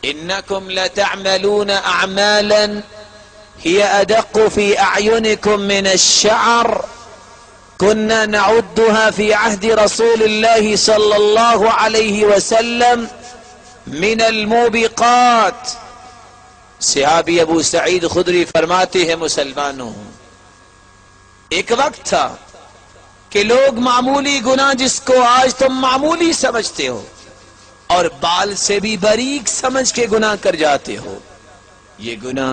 انکم لتعملون اعمالا هي ادق في اعینکم من الشعر كنا نعدها في عهد رسول الله صلی اللہ علیہ وسلم من الموبقات۔ صحابی ابو سعید خدری فرماتے ہیں، مسلمانوں، ایک وقت تھا کہ لوگ معمولی گناہ جس کو آج تم معمولی سمجھتے ہو اور بال سے بھی باریک سمجھ کے گناہ کر جاتے ہو، یہ گناہ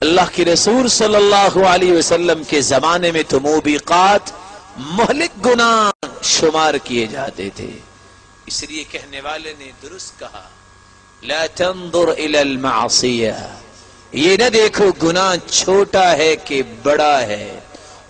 اللہ کے رسول صلی اللہ علیہ وسلم کے زمانے میں تو موبقات، مہلک گناہ شمار کیے جاتے تھے۔ اس لیے کہنے والے نے درست کہا، لا تنظر الى المعصیہ، یہ نہ دیکھو گناہ چھوٹا ہے کہ بڑا ہے،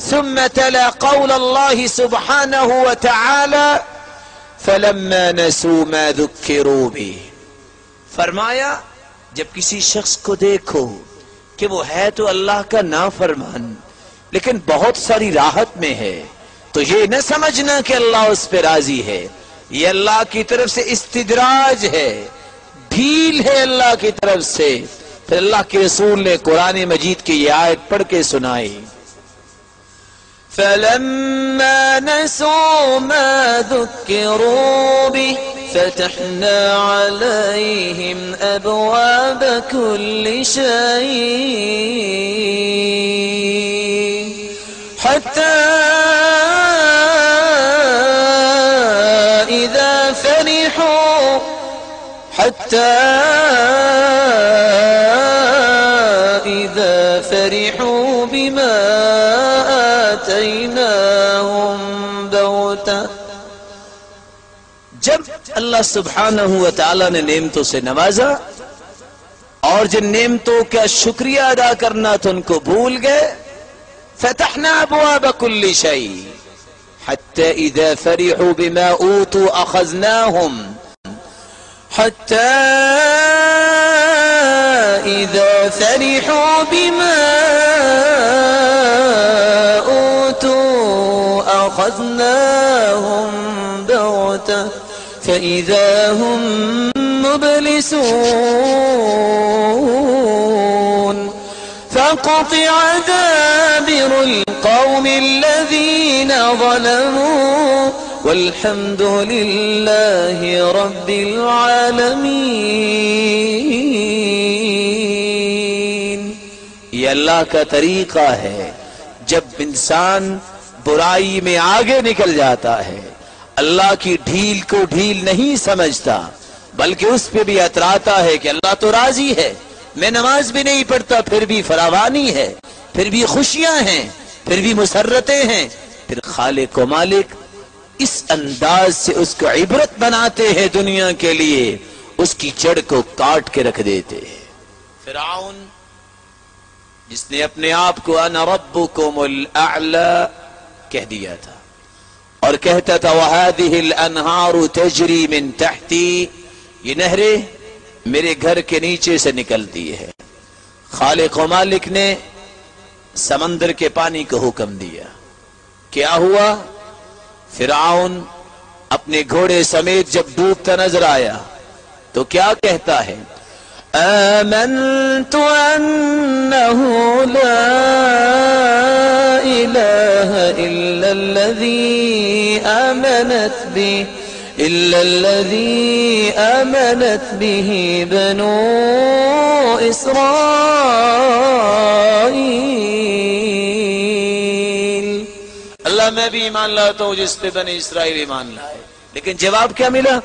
ثم تلا قول الله سبحانه وتعالى فلما نسوا ما ذكروا به، فرمایا جب کسی شخص کو دیکھو کہ وہ ہے تو اللہ کا نافرمان لیکن بہت ساری راحت میں ہے، تو یہ نہ سمجھنا کہ اللہ اس پہ راضی ہے، یہ اللہ کی طرف سے استدراج ہے، ڈھیل ہے اللہ کی طرف سے۔ پھر اللہ کے رسول نے قرآن مجید کی یہ آیت پڑھ کے سنائی فلما نسوا ما ذكروا به فتحنا عليهم أبواب كل شيء حتى إذا فرحوا بما آتيناهم بغتة، جب اللہ سبحانہ و تعالی نے نعمتوں سے نوازا اور جن نعمتوں کا شکریہ ادا کرنا تو ان کو بھول گئے، فتحنا ابواب كل شيء حتى اذا فرحوا بما اوتوا اخذناهم حتى إذا فرحوا بما أوتوا أخذناهم بغتة فإذا هم مبلسون فقطع دابر القوم الذين ظلموا والحمد لله رب العالمين۔ یہ اللہ کا طریقہ ہے، جب انسان برائی میں آگے نکل جاتا ہے، اللہ کی ڈھیل کو ڈھیل نہیں سمجھتا بلکہ اس پہ بھی اتراتا ہے کہ اللہ تو راضی ہے، میں نماز بھی نہیں پڑھتا پھر بھی فراوانی ہے، پھر بھی خوشیاں ہیں، پھر بھی مسرتیں ہیں. پھر خالق و مالک اس انداز سے اس کو عبرت بناتے ہیں دنیا کے لیے، اس کی جڑ کو کاٹ کے رکھ دیتے ہیں. فرعون جس نے اپنے آپ کو انا ربکم الاعلی کہہ دیا تھا اور کہتا تھا وَهَذِهِ الْأَنْهَارُ تَجْرِي مِن تَحْتِي، یہ نہریں میرے گھر کے نیچے سے نکلتی ہے. خالق و مالک نے سمندر کے پانی کو حکم دیا. کیا ہوا؟ فرعون اپنے گھوڑے سمیت جب ڈوبتا نظر آیا تو کیا کہتا ہے؟ آمنت انه لا الہ الا الذی آمنت به بنو اسرائیل. اللہ میں بھی ایمان لاتا ہوں جس پہ بنی اسرائیل ایمان لائے. لیکن جواب کیا ملا؟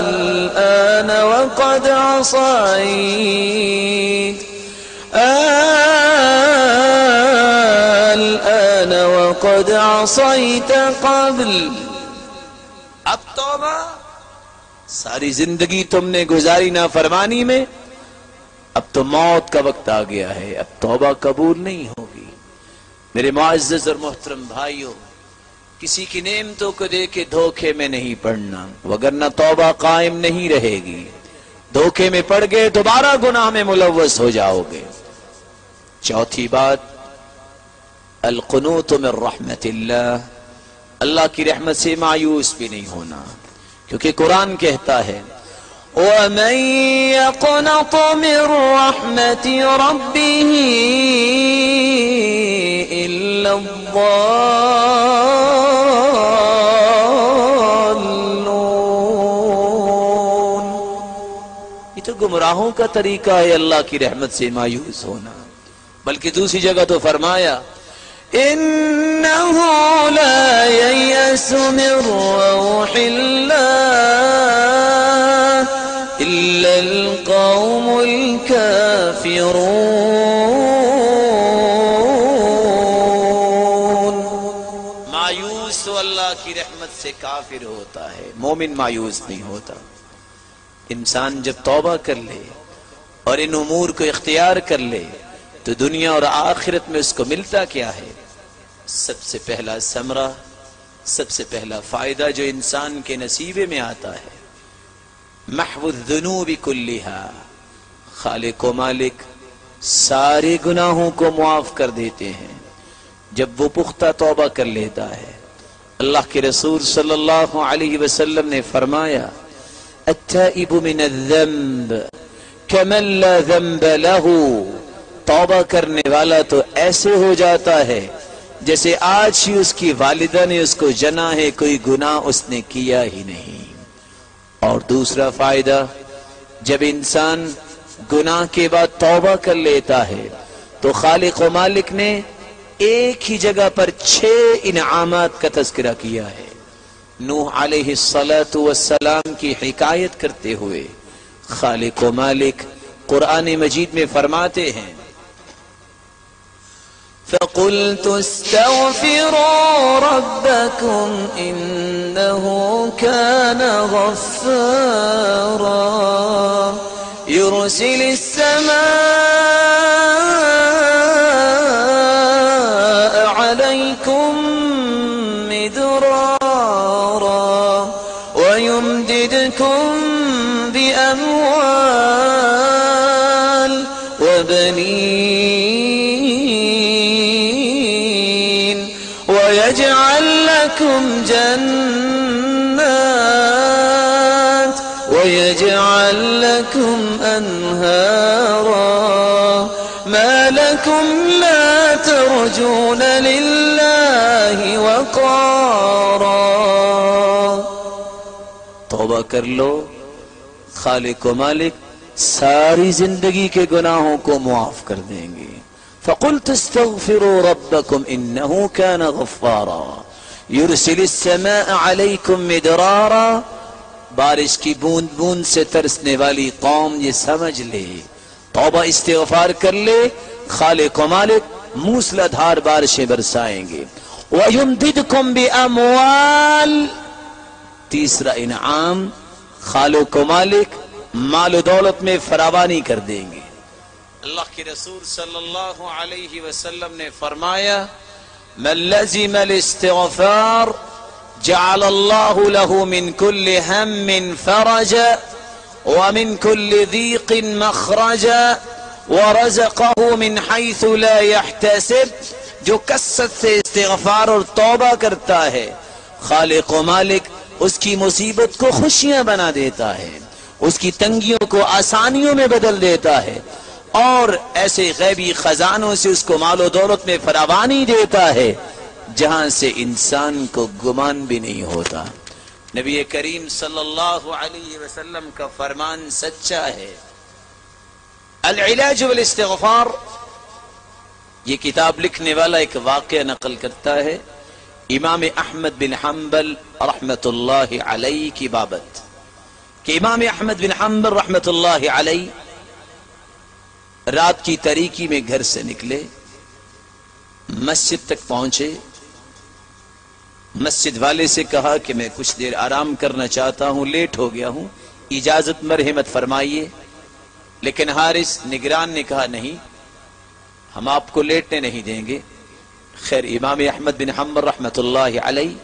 الآن وقد عصيت الآن وقد عصيت قبل. اب توبہ، ساری زندگی تم نے گزاری نافرمانی میں، اب تو موت کا وقت آ گیا ہے، اب توبہ قبول نہیں ہوگی. میرے معزز اور محترم بھائیوں، کسی کی نعمتوں کو دے کے دھوکے میں نہیں پڑنا، وگرنہ توبہ قائم نہیں رہے گی. دھوکے میں پڑ گئے دوبارہ گناہ میں ملوث ہو جاؤ گے. چوتھی بات، القنوط من رحمت اللہ، اللہ کی رحمت سے مایوس بھی نہیں ہونا، کیونکہ قرآن کہتا ہے وَمَن يَقْنَطُ مِن رَحْمَةِ رَبِّهِ إِلَّا الضَّالُّونَ. یہ تو گمراہوں کا طریقہ ہے اللہ کی رحمت سے مایوس ہونا. بلکہ دوسری جگہ تو فرمایا إِنَّهُ لَا يَيْأَسُ مِن رَّوْحِ اللَّهِ إِلَّا الْقَوْمُ الْكَافِرُونَ. مایوس تو اللہ کی رحمت سے کافر ہوتا ہے، مومن مایوس نہیں ہوتا. انسان جب توبہ کر لے اور ان امور کو اختیار کر لے تو دنیا اور آخرت میں اس کو ملتا کیا ہے؟ سب سے پہلا ثمرہ، سب سے پہلا فائدہ جو انسان کے نصیبے میں آتا ہے، محو الذنوب کلھا، خالق و مالک سارے گناہوں کو معاف کر دیتے ہیں جب وہ پختہ توبہ کر لیتا ہے. اللہ کے رسول صلی اللہ علیہ وسلم نے فرمایا التائب من الذنب کمن لا ذنب له. توبہ کرنے والا تو ایسے ہو جاتا ہے جیسے آج ہی اس کی والدہ نے اس کو جنا ہے، کوئی گناہ اس نے کیا ہی نہیں. اور دوسرا فائدہ، جب انسان گناہ کے بعد توبہ کر لیتا ہے تو خالق و مالک نے ایک ہی جگہ پر 6 انعامات کا تذکرہ کیا ہے. نوح علیہ السلام کی حکایت کرتے ہوئے خالق و مالک قرآن مجید میں فرماتے ہیں فَقُلْتُ اسْتَغْفِرُوا رَبَّكُمْ إِنَّهُ كَانَ غَفَّارًا يُرْسِلِ السَّمَاءَ عَلَيْكُمْ مِدْرَارًا وَيُمْدِدْكُمْ بِأَمْوَالٍ وَبَنِينَ وَيَجْعَلْ لَكُمْ جَنَّاتٍ وَيَجْعَلْ لَكُمْ أَنْهَارًا مَا لَكُمْ لَا تَرْجُونَ لِلَّهِ وَقَارًا. توبہ کر لو، خالق و مالک ساری زندگی کے گناہوں کو معاف کر دیں گے. فَقُلْتُ اسْتَغْفِرُوا رَبَّكُمْ إِنَّهُ كَانَ غَفَّارًا يُرْسِلِ السَّمَاءَ عَلَيْكُمْ مِدْرَارًا بارش کی بوند بوند سے ترسنے والی قوم یہ سمجھ لے، توبہ استغفار کر لے، خالق و مالک موسلا دھار بارشیں برسائیں گے۔ وَيُمْدِدْكُمْ بِأَمْوَالٍ، تیسرا انعام خالق و مالک مال و دولت میں فراوانی کر دیں گے۔ اللہ کے رسول صلی اللہ علیہ وسلم نے فرمایا من لزم الاستغفار جعل اللہ له من كل هم فرجا ومن كل ضيق مخرجا ورزقه من حيث لا يحتسب، جو کثرت سے استغفار اور توبہ کرتا ہے خالق و مالک اس کی مصیبت کو خوشیاں بنا دیتا ہے، اس کی تنگیوں کو آسانیوں میں بدل دیتا ہے، اور ایسے غیبی خزانوں سے اس کو مال و دولت میں فراوانی دیتا ہے جہاں سے انسان کو گمان بھی نہیں ہوتا۔ نبی کریم صلی اللہ علیہ وسلم کا فرمان سچا ہے۔ العلاج والاستغفار، یہ کتاب لکھنے والا ایک واقعہ نقل کرتا ہے امام احمد بن حنبل رحمت اللہ علیہ کی بابت، کہ امام احمد بن حنبل رحمت اللہ علیہ رات کی تاریکی میں گھر سے نکلے، مسجد تک پہنچے، مسجد والے سے کہا کہ میں کچھ دیر آرام کرنا چاہتا ہوں، لیٹ ہو گیا ہوں، اجازت مرحمت فرمائیے۔ لیکن حارث نگران نے کہا نہیں، ہم آپ کو لیٹنے نہیں دیں گے۔ خیر امام احمد بن حنبل رحمت اللہ علیہ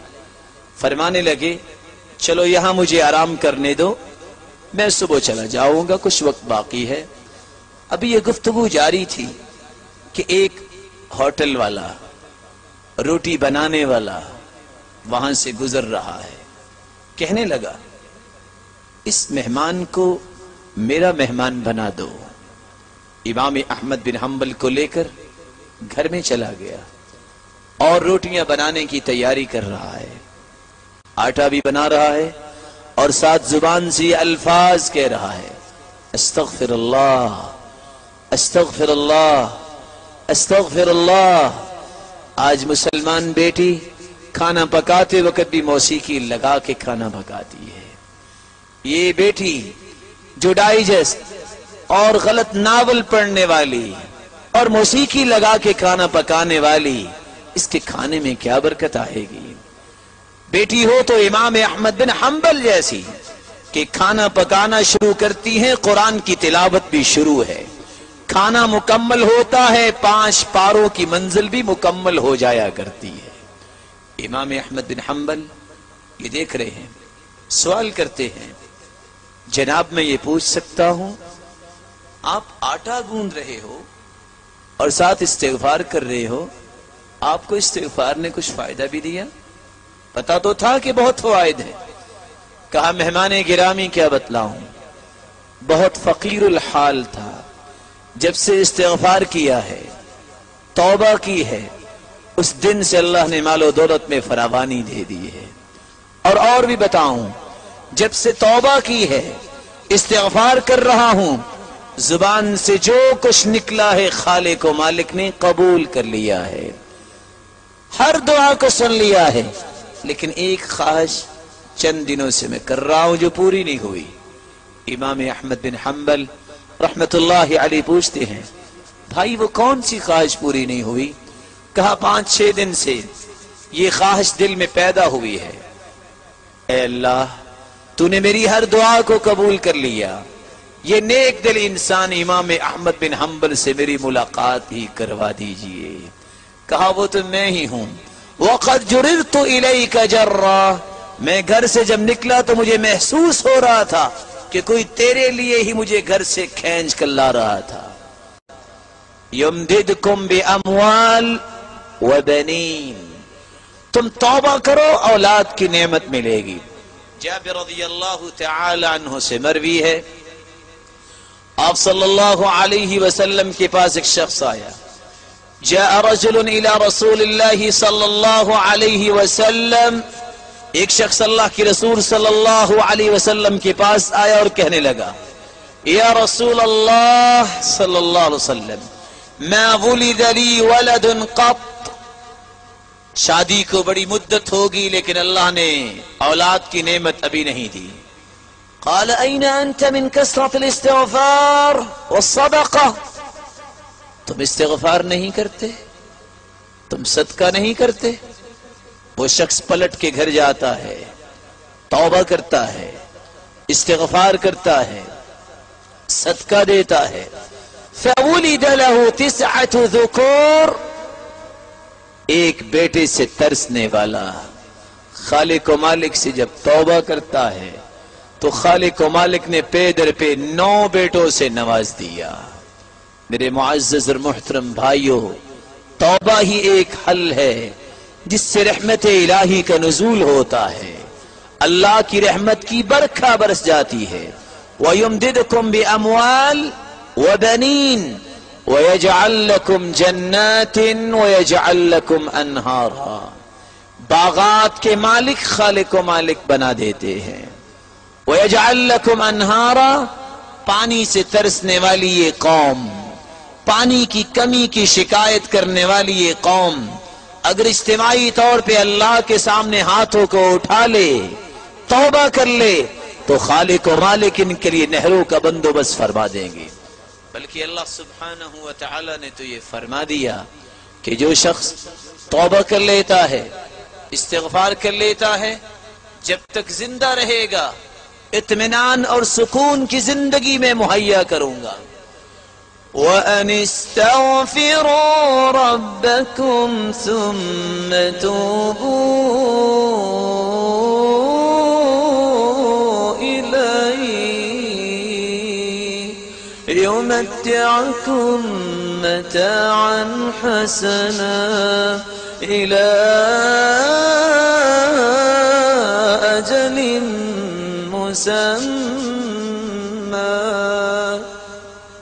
فرمانے لگے چلو یہاں مجھے آرام کرنے دو، میں صبح چلا جاؤں گا، کچھ وقت باقی ہے۔ ابھی یہ گفتگو جاری تھی کہ ایک ہوٹل والا، روٹی بنانے والا وہاں سے گزر رہا ہے، کہنے لگا اس مہمان کو میرا مہمان بنا دو۔ امام احمد بن حنبل کو لے کر گھر میں چلا گیا اور روٹیاں بنانے کی تیاری کر رہا ہے، آٹا بھی بنا رہا ہے اور ساتھ زبان سے یہ الفاظ کہہ رہا ہے استغفر اللہ استغفر اللہ استغفر اللہ۔ آج مسلمان بیٹی کھانا پکاتے وقت بھی موسیقی لگا کے کھانا پکاتی ہے۔ یہ بیٹی جو ڈائجسٹ اور غلط ناول پڑھنے والی اور موسیقی لگا کے کھانا پکانے والی، اس کے کھانے میں کیا برکت آئے گی؟ بیٹی ہو تو امام احمد بن حنبل جیسی کہ کھانا پکانا شروع کرتی ہیں، قرآن کی تلاوت بھی شروع ہے، کھانا مکمل ہوتا ہے، 5 پاروں کی منزل بھی مکمل ہو جایا کرتی ہے۔ امام احمد بن حنبل یہ دیکھ رہے ہیں، سوال کرتے ہیں جناب میں یہ پوچھ سکتا ہوں آپ آٹا گوندھ رہے ہو اور ساتھ استغفار کر رہے ہو، آپ کو استغفار نے کچھ فائدہ بھی دیا؟ پتا تو تھا کہ بہت فوائد ہے۔ کہا مہمان گرامی کیا بتلاؤں، بہت فقیر الحال تھا، جب سے استغفار کیا ہے، توبہ کی ہے، اس دن سے اللہ نے مال و دولت میں فراوانی دے دی ہے۔ اور بھی بتاؤں، جب سے توبہ کی ہے، استغفار کر رہا ہوں، زبان سے جو کچھ نکلا ہے خالق و مالک نے قبول کر لیا ہے، ہر دعا کو سن لیا ہے، لیکن ایک خواہش چند دنوں سے میں کر رہا ہوں جو پوری نہیں ہوئی۔ امام احمد بن حنبل رحمت اللہ علیہ پوچھتے ہیں بھائی وہ کون سی خواہش پوری نہیں ہوئی؟ کہا 5-6 دن سے یہ خواہش دل میں پیدا ہوئی ہے، اے اللہ تو نے میری ہر دعا کو قبول کر لیا، یہ نیک دل انسان امام احمد بن حنبل سے میری ملاقات ہی کروا دیجئے۔ کہا وہ تو میں ہی ہوں۔ وَقَدْ جُرِرْتُ إِلَيْكَ جَرًّا، میں گھر سے جب نکلا تو مجھے محسوس ہو رہا تھا کہ کوئی تیرے لیے ہی مجھے گھر سے کھینچ کر لا رہا تھا۔ يُمْدِدْكُمْ بِأَمْوَالٍ وَبَنِينَ، تم توبہ کرو اولاد کی نعمت ملے گی۔ جابر رضی اللہ تعالی عنہ سے مروی ہے آپ صلی اللہ علیہ وسلم کے پاس ایک شخص آیا، جاء رجل الى رسول اللہ صلی اللہ علیہ وسلم، ایک شخص اللہ کی رسول صلی اللہ علیہ وسلم کے پاس آیا اور کہنے لگا یا رسول اللہ صلی اللہ علیہ وسلم ما ولد لی ولد قط، شادی کو بڑی مدت ہوگی لیکن اللہ نے اولاد کی نعمت ابھی نہیں دی۔ قال أين أنت من كثرة الاستغفار والصدقة؟ تم استغفار نہیں کرتے، تم صدقہ نہیں کرتے؟ وہ شخص پلٹ کے گھر جاتا ہے، توبہ کرتا ہے، استغفار کرتا ہے، صدقہ دیتا ہے. فَوُلِدَ لَهُ 9 ذُكُورٍ، ایک بیٹے سے ترسنے والا خالق و مالک سے جب توبہ کرتا ہے تو خالق و مالک نے پے در پہ 9 بیٹوں سے نواز دیا. میرے معزز اور محترم بھائیوں، توبہ ہی ایک حل ہے جس سے رحمت الہی کا نزول ہوتا ہے، اللہ کی رحمت کی برکھا برس جاتی ہے. وَيُمْدِدْكُمْ بِأَمْوَالٍ وَبَنِينَ وَيَجْعَلْ لَكُمْ جَنَّاتٍ وَيَجْعَلْ لَكُمْ أَنْهَارًا، باغات کے مالک خالق و مالک بنا دیتے ہیں. وَيَجْعَلْ لَكُمْ أَنْهَارًا، پانی سے ترسنے والی یہ قوم، پانی کی کمی کی شکایت کرنے والی یہ قوم اگر اجتماعی طور پہ اللہ کے سامنے ہاتھوں کو اٹھا لے، توبہ کر لے، تو خالق و مالک ان کے لیے نہروں کا بندوبست فرما دیں گے. بلکہ اللہ سبحانہ و تعالی نے تو یہ فرما دیا کہ جو شخص توبہ کر لیتا ہے، استغفار کر لیتا ہے، جب تک زندہ رہے گا اطمینان اور سکون کی زندگی میں مہیا کروں گا. وَأَنِ اسْتَغْفِرُوا رَبَّكُمْ ثُمَّ تُوبُوا إِلَيْهِ يُمَتِّعْكُمْ مَتَاعًا حَسَنًا إِلَى أَجَلٍ مُّسَمًّى.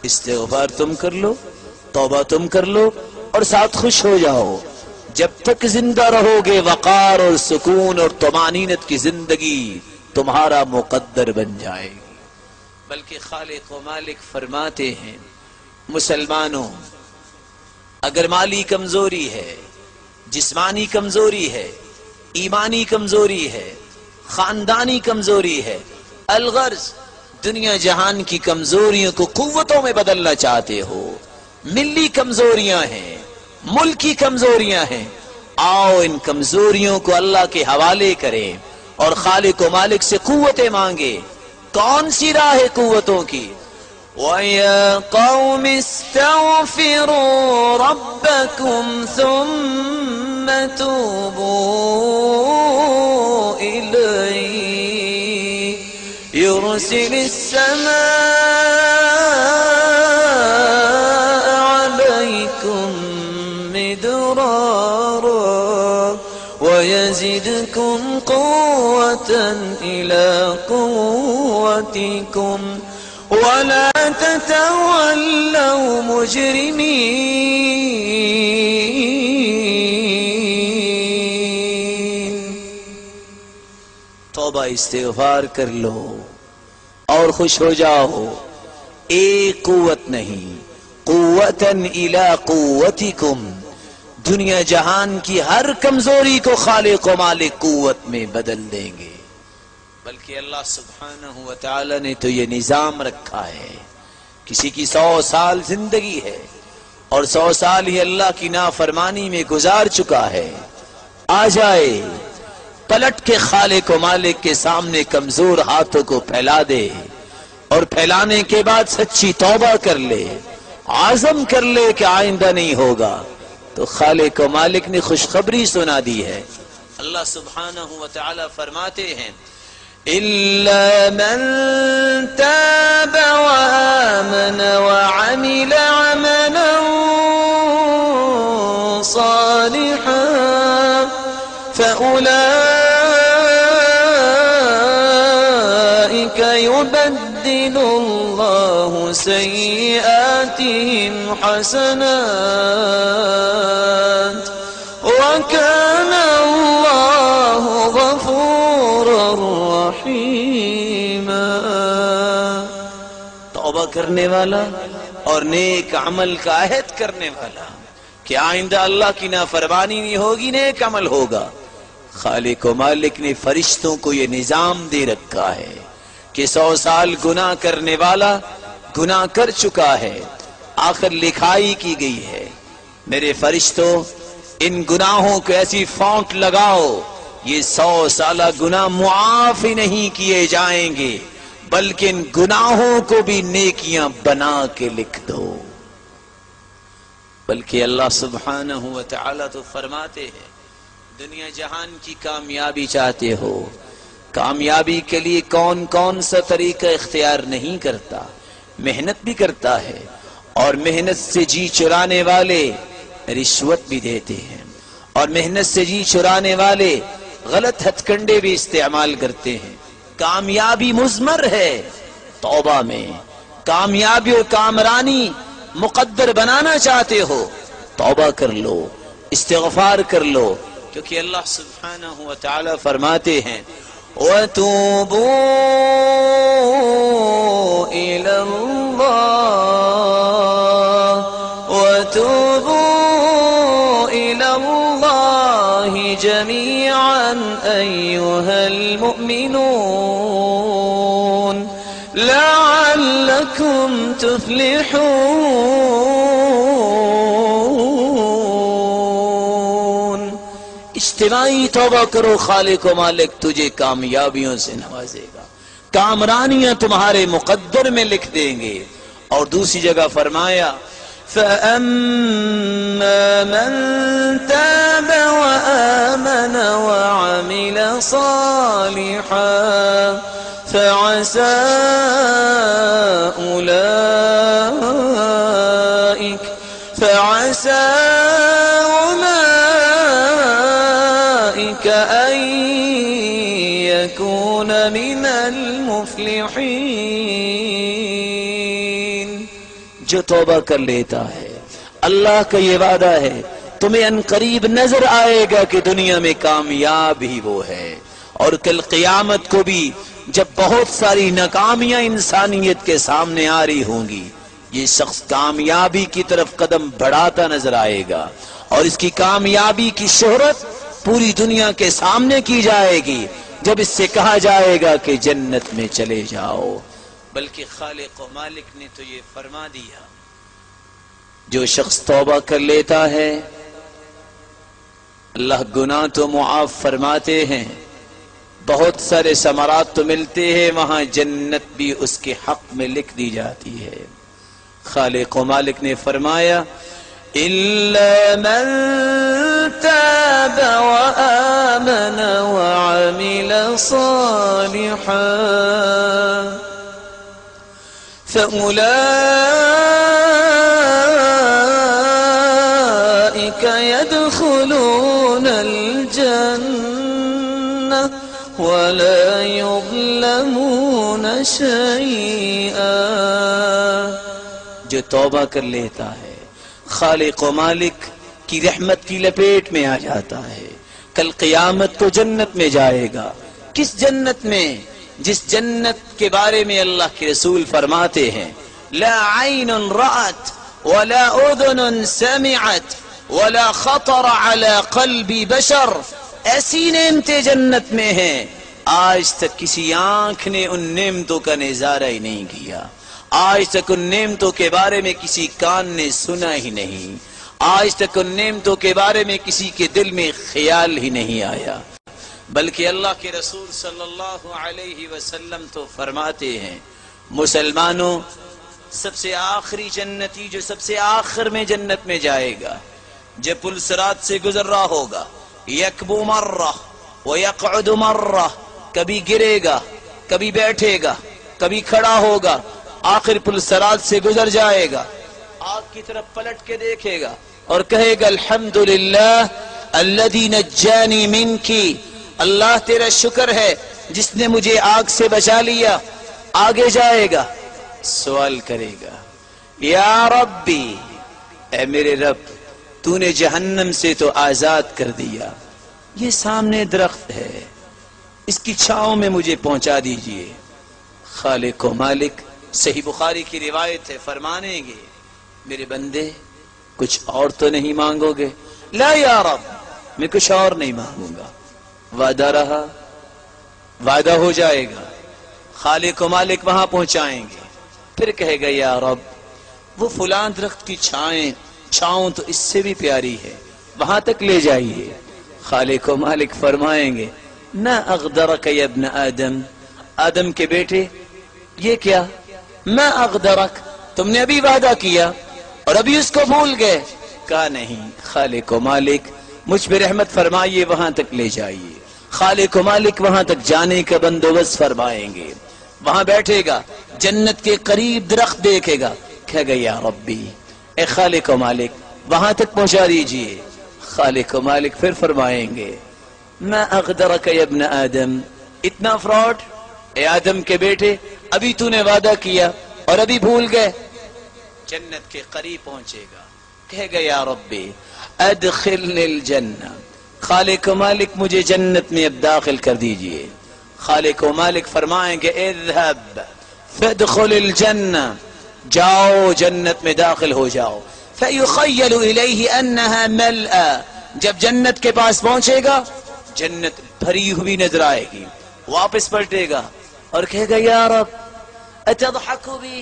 استغفار تم کر لو، توبہ تم کر لو اور ساتھ خوش ہو جاؤ. جب تک زندہ رہو گے وقار اور سکون اور طمانینت کی زندگی تمہارا مقدر بن جائے گی. بلکہ خالق و مالک فرماتے ہیں مسلمانوں، اگر مالی کمزوری ہے، جسمانی کمزوری ہے، ایمانی کمزوری ہے، خاندانی کمزوری ہے، الغرض دنیا جہان کی کمزوریوں کو قوتوں میں بدلنا چاہتے ہو، ملی کمزوریاں ہیں، ملکی کمزوریاں ہیں، آؤ ان کمزوریوں کو اللہ کے حوالے کریں اور خالق و مالک سے قوتیں مانگے. کون سی راہ ہے قوتوں کی؟ وَيَا قَوْمِ اسْتَغْفِرُوا رَبَّكُمْ ثُمَّ تُوبُوا إِلَيْهِ يُرْسِلِ السَّمَاءَ عَلَيْكُمْ مِدْرَارًا وَيَزِدْكُمْ قُوَّةً إِلَى قُوَّتِكُمْ وَلَا تَتَوَلَّوْا مُجْرِمِينَ. توبہ استغفار کر لو اور خوش ہو جاؤ. ایک قوت نہیں، قوتاً الی قوتکم، دنیا جہان کی ہر کمزوری کو خالق و مالک قوت میں بدل دیں گے. بلکہ اللہ سبحانہ و تعالی نے تو یہ نظام رکھا ہے، کسی کی 100 سال زندگی ہے اور 100 سال ہی اللہ کی نافرمانی میں گزار چکا ہے، آ جائے پلٹ کے خالق و مالک کے سامنے کمزور ہاتھوں کو پھیلا دے اور پھیلانے کے بعد سچی توبہ کر لے، عزم کر لے کہ آئندہ نہیں ہوگا، تو خالق و مالک نے خوشخبری سنا دی ہے. اللہ سبحانہ و تعالی فرماتے ہیں إِلَّا مَن تَابَ وَآمَنَ وَعَمِلَ عَمَلًا صَالِحًا فَأُولَئِكَ يُبَدِّلُ اللَّهُ سَيِّئَاتِهِمْ حَسَنَاتٍ وَكَانَ اللَّهُ غَفُورًا رَحِيمًا. توبہ کرنے والا اور نیک عمل کا عہد کرنے والا کہ آئندہ اللہ کی نافرمانی نہیں ہوگی، نیک عمل ہوگا. خالق و مالک نے فرشتوں کو یہ نظام دے رکھا ہے کہ 100 سال گناہ کرنے والا گناہ کر چکا ہے، آخر لکھائی کی گئی ہے، میرے فرشتوں ان گناہوں کو ایسی فونٹ لگاؤ یہ 100 سالہ گناہ معاف ہی نہیں کیے جائیں گے، بلکہ ان گناہوں کو بھی نیکیاں بنا کے لکھ دو۔ بلکہ اللہ سبحانہ و تعالی تو فرماتے ہیں دنیا جہان کی کامیابی چاہتے ہو، کامیابی کے لیے کون کون سا طریقہ اختیار نہیں کرتا، محنت بھی کرتا ہے، اور محنت سے جی چرانے والے رشوت بھی دیتے ہیں، اور محنت سے جی چرانے والے غلط ہتھ کنڈے بھی استعمال کرتے ہیں۔ کامیابی مضمر ہے توبہ میں، کامیابی اور کامرانی مقدر بنانا چاہتے ہو توبہ کر لو، استغفار کر لو، کیونکہ اللہ سبحانہ و تعالی فرماتے ہیں وَتُوبُوا إِلَى اللَّهِ وَتُوبُوا إِلَى اللَّهِ جَمِيعًا أَيُّهَا الْمُؤْمِنُونَ لَعَلَّكُمْ تُفْلِحُونَ۔ اجتماعی توبہ کرو، خالق و مالک تجھے کامیابیوں سے نوازے گا، کامرانیاں تمہارے مقدر میں لکھ دیں گے۔ اور دوسری جگہ فرمایا فَأَمَّا مَن تَابَ وَآمَنَ وَعَمِلَ صَالِحًا فَعَسَىٰ أُولَٰئِكَ أَن يَكُونَ مِنَ الْمُفْلِحِينَ۔ جو توبہ کر لیتا ہے، اللہ کا یہ وعدہ ہے تمہیں ان قریب نظر آئے گا کہ دنیا میں کامیاب ہی وہ ہے، اور کل قیامت کو بھی جب بہت ساری ناکامیاں انسانیت کے سامنے آ رہی ہوں گی، یہ شخص کامیابی کی طرف قدم بڑھاتا نظر آئے گا، اور اس کی کامیابی کی شہرت پوری دنیا کے سامنے کی جائے گی جب اس سے کہا جائے گا کہ جنت میں چلے جاؤ۔ بلکہ خالق و مالک نے تو یہ فرما دیا جو شخص توبہ کر لیتا ہے اللہ گناہ تو معاف فرماتے ہیں، بہت سارے ثمرات تو ملتے ہیں، وہاں جنت بھی اس کے حق میں لکھ دی جاتی ہے۔ خالق و مالک نے فرمایا إِلَّا مَن تَابَ وَآمَنَ وَعَمِلَ صَالِحًا فَأُولَٰئِكَ يَدْخُلُونَ الْجَنَّةَ وَلَا يُظْلَمُونَ شَيْئًا۔ جو توبہ کر لیتا ہے خالق و مالک کی رحمت کی لپیٹ میں آ جاتا ہے، کل قیامت کو جنت میں جائے گا۔ کس جنت میں؟ جس جنت کے بارے میں اللہ کے رسول فرماتے ہیں لا عین رأت ولا اذن سمعت ولا خطر على قلب بشر، ایسی نعمتیں جنت میں ہیں آج تک کسی آنکھ نے ان نعمتوں کا نظارہ ہی نہیں کیا، آج تک ان نعمتوں کے بارے میں کسی کان نے سنا ہی نہیں، آج تک ان نعمتوں کے بارے میں کسی کے دل میں خیال ہی نہیں آیا۔ بلکہ اللہ کے رسول صلی اللہ علیہ وسلم تو فرماتے ہیں مسلمانوں سب سے آخری جنتی جو سب سے آخر میں جنت میں جائے گا جب پل صراط سے گزر رہا ہوگا، یکبو مرہ ویقعد مرہ، کبھی گرے گا، کبھی بیٹھے گا، کبھی کھڑا ہوگا، آخر پل صراط سے گزر جائے گا، آگ کی طرف پلٹ کے دیکھے گا اور کہے گا الحمدللہ الذی نجانی منکی، اللہ تیرا شکر ہے جس نے مجھے آگ سے بچا لیا۔ آگے جائے گا، سوال کرے گا یا ربی، اے میرے رب تو نے جہنم سے تو آزاد کر دیا، یہ سامنے درخت ہے اس کی چھاؤں میں مجھے پہنچا دیجئے۔ خالق و مالک صحیح بخاری کی روایت ہے فرمانے گے میرے بندے کچھ اور تو نہیں مانگو گے؟ لا یا رب میں کچھ اور نہیں مانگوں گا۔ وعدہ رہا، وعدہ ہو جائے گا۔ خالق و مالک وہاں پہنچائیں گے. پھر کہے گا یا رب وہ فلاں درخت کی چھاؤں تو اس سے بھی پیاری ہے، وہاں تک لے جائیے. خالق و مالک فرمائیں گے نہ اغدرک یا ابن آدم، آدم کے بیٹے یہ کیا؟ میں اغدرک، تم نے ابھی وعدہ کیا اور ابھی اس کو بھول گئے. کہا نہیں، خالق و مالک مجھ پہ رحمت فرمائیے، وہاں تک لے جائیے. خالق و مالک وہاں تک جانے کا بندوبست فرمائیں گے. وہاں بیٹھے گا، جنت کے قریب درخت دیکھے گا، کہے گا یا ربی اے خالق و مالک وہاں تک پہنچا دیجئے. خالق و مالک پھر فرمائیں گے میں اغدرک یا ابن آدم، اتنا فراڈ اے آدم کے بیٹے، ابھی تو نے وعدہ کیا اور ابھی بھول گئے. جنت کے قریب پہنچے گا، کہے گا یا ربی ادخلنی الجنہ، خالق و مالک مجھے جنت میں اب داخل کر دیجئے. خالق و مالک فرمائیں گے اذهب فادخل الجنہ، جاؤ جنت میں داخل ہو جاؤ. فیخیل الیہ انہا ملأ، جب جنت کے پاس پہنچے گا جنت بھری ہوئی نظر آئے گی. واپس پلٹے گا اور کہے گا یا رب اتضحک بی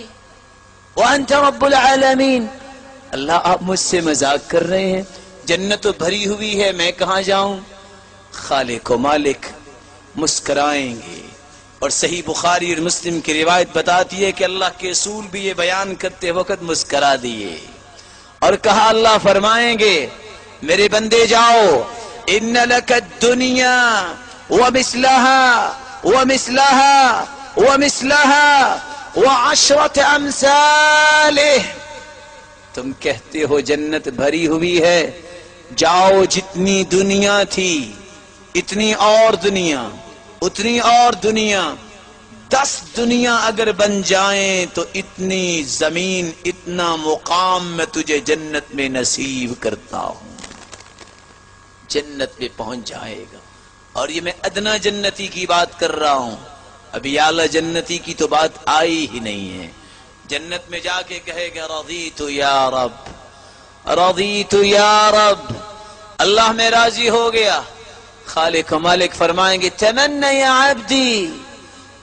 وانت رب العالمین، اللہ آپ مجھ سے مذاق کر رہے ہیں، جنت تو بھری ہوئی ہے، میں کہاں جاؤں؟ خالق و مالک مسکرائیں گے. اور صحیح بخاری اور مسلم کی روایت بتاتی ہے کہ اللہ کے رسول بھی یہ بیان کرتے وقت مسکرا دیے اور کہا، اللہ فرمائیں گے میرے بندے جاؤ، ان لک الدنیا ومثلها ومثلها ومثلها وعشرة امثاله، تم کہتے ہو جنت بھری ہوئی ہے، جاؤ جتنی دنیا تھی اتنی اور دنیا، اتنی اور دنیا، 10 دنیا اگر بن جائیں تو اتنی زمین، اتنا مقام میں تجھے جنت میں نصیب کرتا ہوں. جنت میں پہنچ جائے گا. اور یہ میں ادنا جنتی کی بات کر رہا ہوں، ابھی اعلی جنتی کی تو بات آئی ہی نہیں ہے. جنت میں جا کے کہے گا رضیت یا رب، رضیت یا رب، اللہ میں راضی ہو گیا. خالق و مالک فرمائیں گے تمنا یا عبدی،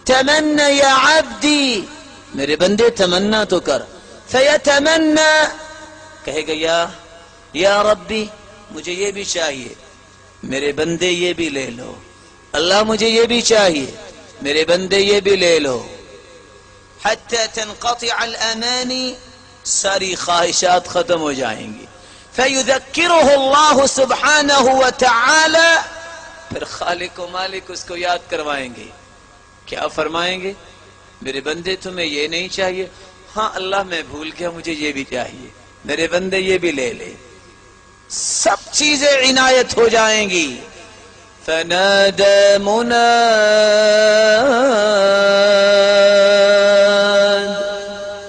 تمنا یا عبدی، میرے بندے تمنا تو کر. فیتمنا، کہے گا یا ربی مجھے یہ بھی چاہیے، میرے بندے یہ بھی لے لو. اللہ مجھے یہ بھی چاہیے، میرے بندے یہ بھی لے لو. حتی تنقطع الامانی، ساری خواہشات ختم ہو جائیں گی. فیذکرہ اللہ سبحانہ وتعالی، پھر خالق و مالک اس کو یاد کروائیں گے. کیا فرمائیں گے؟ میرے بندے تمہیں یہ نہیں چاہیے؟ ہاں اللہ میں بھول گیا، مجھے یہ بھی چاہیے، میرے بندے یہ بھی لے لے. سب چیزیں عنایت ہو جائیں گی. فنادى مناد،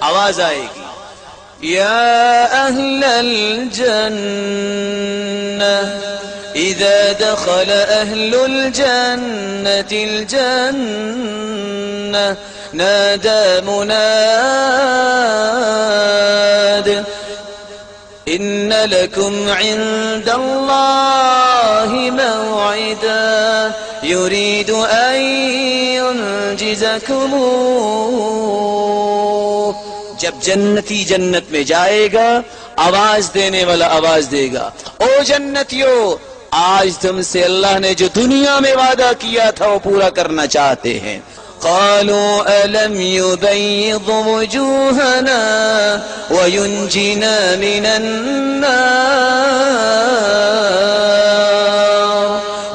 آواز آئے گی یا اہل الجنہ اذا دخل اہل الجنة الجنة نادى مناد ان لكم عند الله موعدا يريد ان ينجزكم. جب جنتی جنت میں جائے گا آواز دینے والا آواز دے گا، او جنتیو آج تم سے اللہ نے جو دنیا میں وعدہ کیا تھا وہ پورا کرنا چاہتے ہیں. قالوا ألم يبيض وجوهنا وينجنا من النار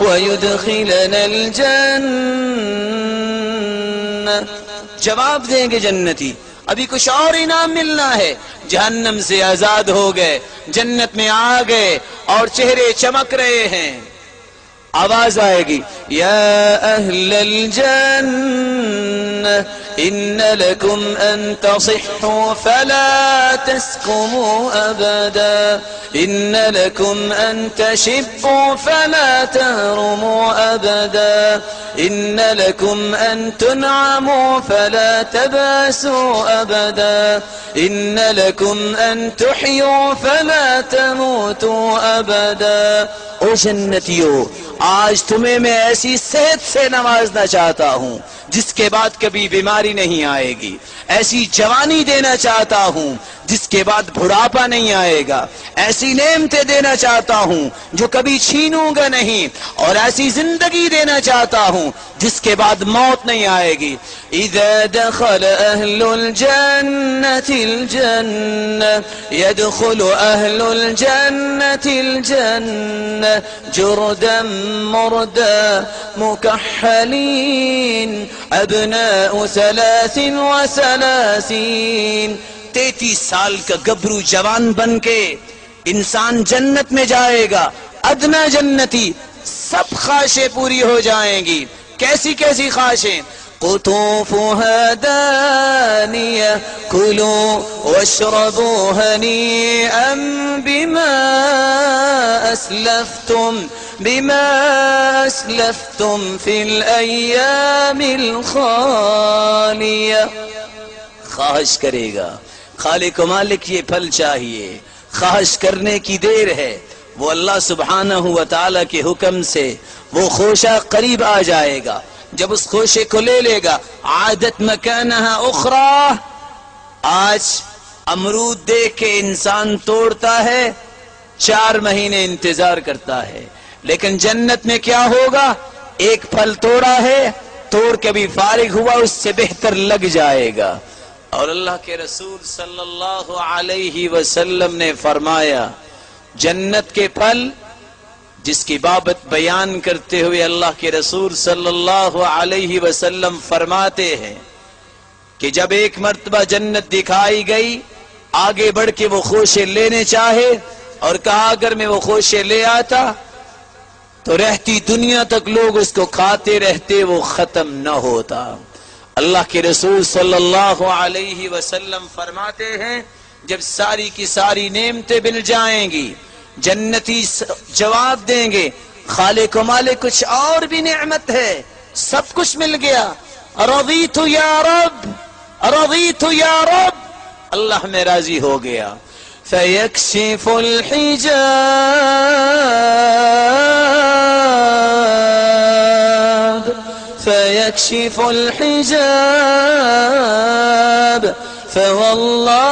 ويدخلنا الجنة. جواب دیں گے جنتی ابھی کچھ اور انعام ملنا ہے. جہنم سے آزاد ہو گئے، جنت میں آ گئے اور چہرے چمک رہے ہیں. آواز آئے گی یا اہل الجنہ ان لکم ان تصحوا فلا تسقموا ابدا ان لکم ان تشبوا فلا تهرموا ابدا ان لکم ان تنعموا فلا تباسوا ابدا ان لکم ان تحیوا فلا تموتوا ابدا. او جنتیو آج تمہیں میں ایسی صحت سے نوازنا چاہتا ہوں، جس کے بعد کبھی بیماری نہیں آئے گی، ایسی جوانی دینا چاہتا ہوں جس کے بعد بڑھاپا نہیں آئے گا، ایسی نعمتیں دینا چاہتا ہوں جو کبھی چھینوں گا نہیں، اور ایسی زندگی دینا چاہتا ہوں جس کے بعد موت نہیں آئے گی۔ اذا دخل اہل الجنة الجنة يدخل اہل الجنة الجنة جردا مردا مكحلين ابناء 33 33 سال کا گبرو جوان بن کے انسان جنت میں جائے گا، ادنا جنتی، سب خواہشیں پوری ہو جائیں گی۔ کیسی کیسی خواہشیں؟ قطوفها دانية كلوا واشربوا هنيئا بما أسلفتم في الأيام الخالية۔ خواہش کرے گا، خالق و مالک یہ پھل چاہیے، خواہش کرنے کی دیر ہے، وہ اللہ سبحانہ و تعالی کے حکم سے وہ خوشہ قریب آ جائے گا۔ جب اس خوشے کو لے لے گا، عادت مکانہا اخرى، آج امرود دیکھ کے انسان توڑتا ہے، 4 مہینے انتظار کرتا ہے، لیکن جنت میں کیا ہوگا؟ ایک پھل توڑا ہے، توڑ کے بھی فارغ ہوا، اس سے بہتر لگ جائے گا۔ اور اللہ کے رسول صلی اللہ علیہ وسلم نے فرمایا، جنت کے پھل جس کی بابت بیان کرتے ہوئے اللہ کے رسول صلی اللہ علیہ وسلم فرماتے ہیں کہ جب ایک مرتبہ جنت دکھائی گئی، آگے بڑھ کے وہ خوشے لینے چاہے اور کہا اگر میں وہ خوشے لے آتا تو رہتی دنیا تک لوگ اس کو کھاتے رہتے، وہ ختم نہ ہوتا۔ اللہ کے رسول صلی اللہ علیہ وسلم فرماتے ہیں جب ساری کی ساری نعمتیں مل جائیں گی، جنتی جواب دیں گے خالق و مالک کچھ اور بھی نعمت ہے، سب کچھ مل گیا، رضیت یا رب، رضیت یا رب، اللہ میں راضی ہو گیا۔ فیکشف الحجاب، فیکشف الحجاب فواللہ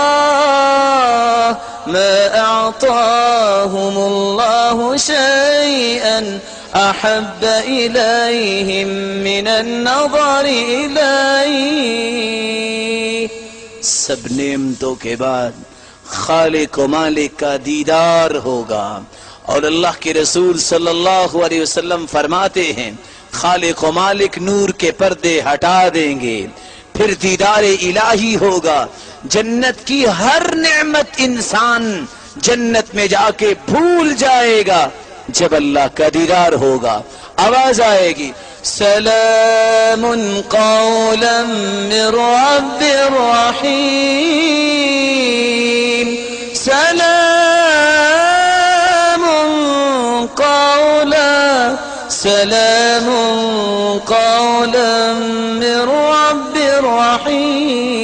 ما اعطاهم الله شيئا احب اليهم من النظر اليه۔ سب نعمتوں کے بعد خالق و مالک کا دیدار ہوگا، اور اللہ کے رسول صلی اللہ علیہ وسلم فرماتے ہیں خالق و مالک نور کے پردے ہٹا دیں گے، پھر دیدار الہی ہوگا۔ جنت کی ہر نعمت انسان جنت میں جا کے بھول جائے گا، جب اللہ کا دیدار ہوگا آواز آئے گی سلام قولا من رب رحیم، سلام قولا، سلام قولا من رب رحیم۔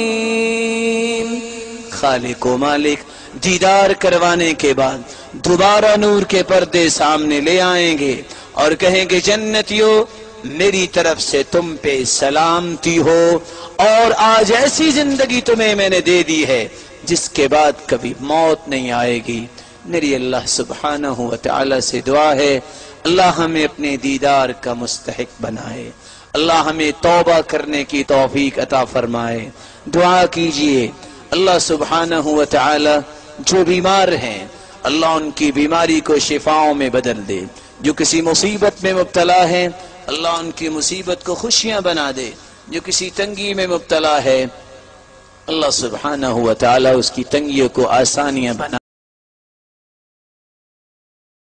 خالق و مالک دیدار کروانے کے بعد دوبارہ نور کے پردے سامنے لے آئیں گے اور کہیں گے جنتیو میری طرف سے تم پہ سلامتی ہو، اور آج ایسی زندگی تمہیں میں نے دے دی ہے جس کے بعد کبھی موت نہیں آئے گی۔ میری اللہ سبحانہ و تعالی سے دعا ہے اللہ ہمیں اپنے دیدار کا مستحق بنائے، اللہ ہمیں توبہ کرنے کی توفیق عطا فرمائے۔ دعا کیجئے اللہ سبحانہ و تعالی جو بیمار ہیں اللہ ان کی بیماری کو شفاؤں میں بدل دے، جو کسی مصیبت میں مبتلا ہے اللہ ان کی مصیبت کو خوشیاں بنا دے، جو کسی تنگی میں مبتلا ہے اللہ سبحانہ و تعالی اس کی تنگیوں کو آسانیاں بنا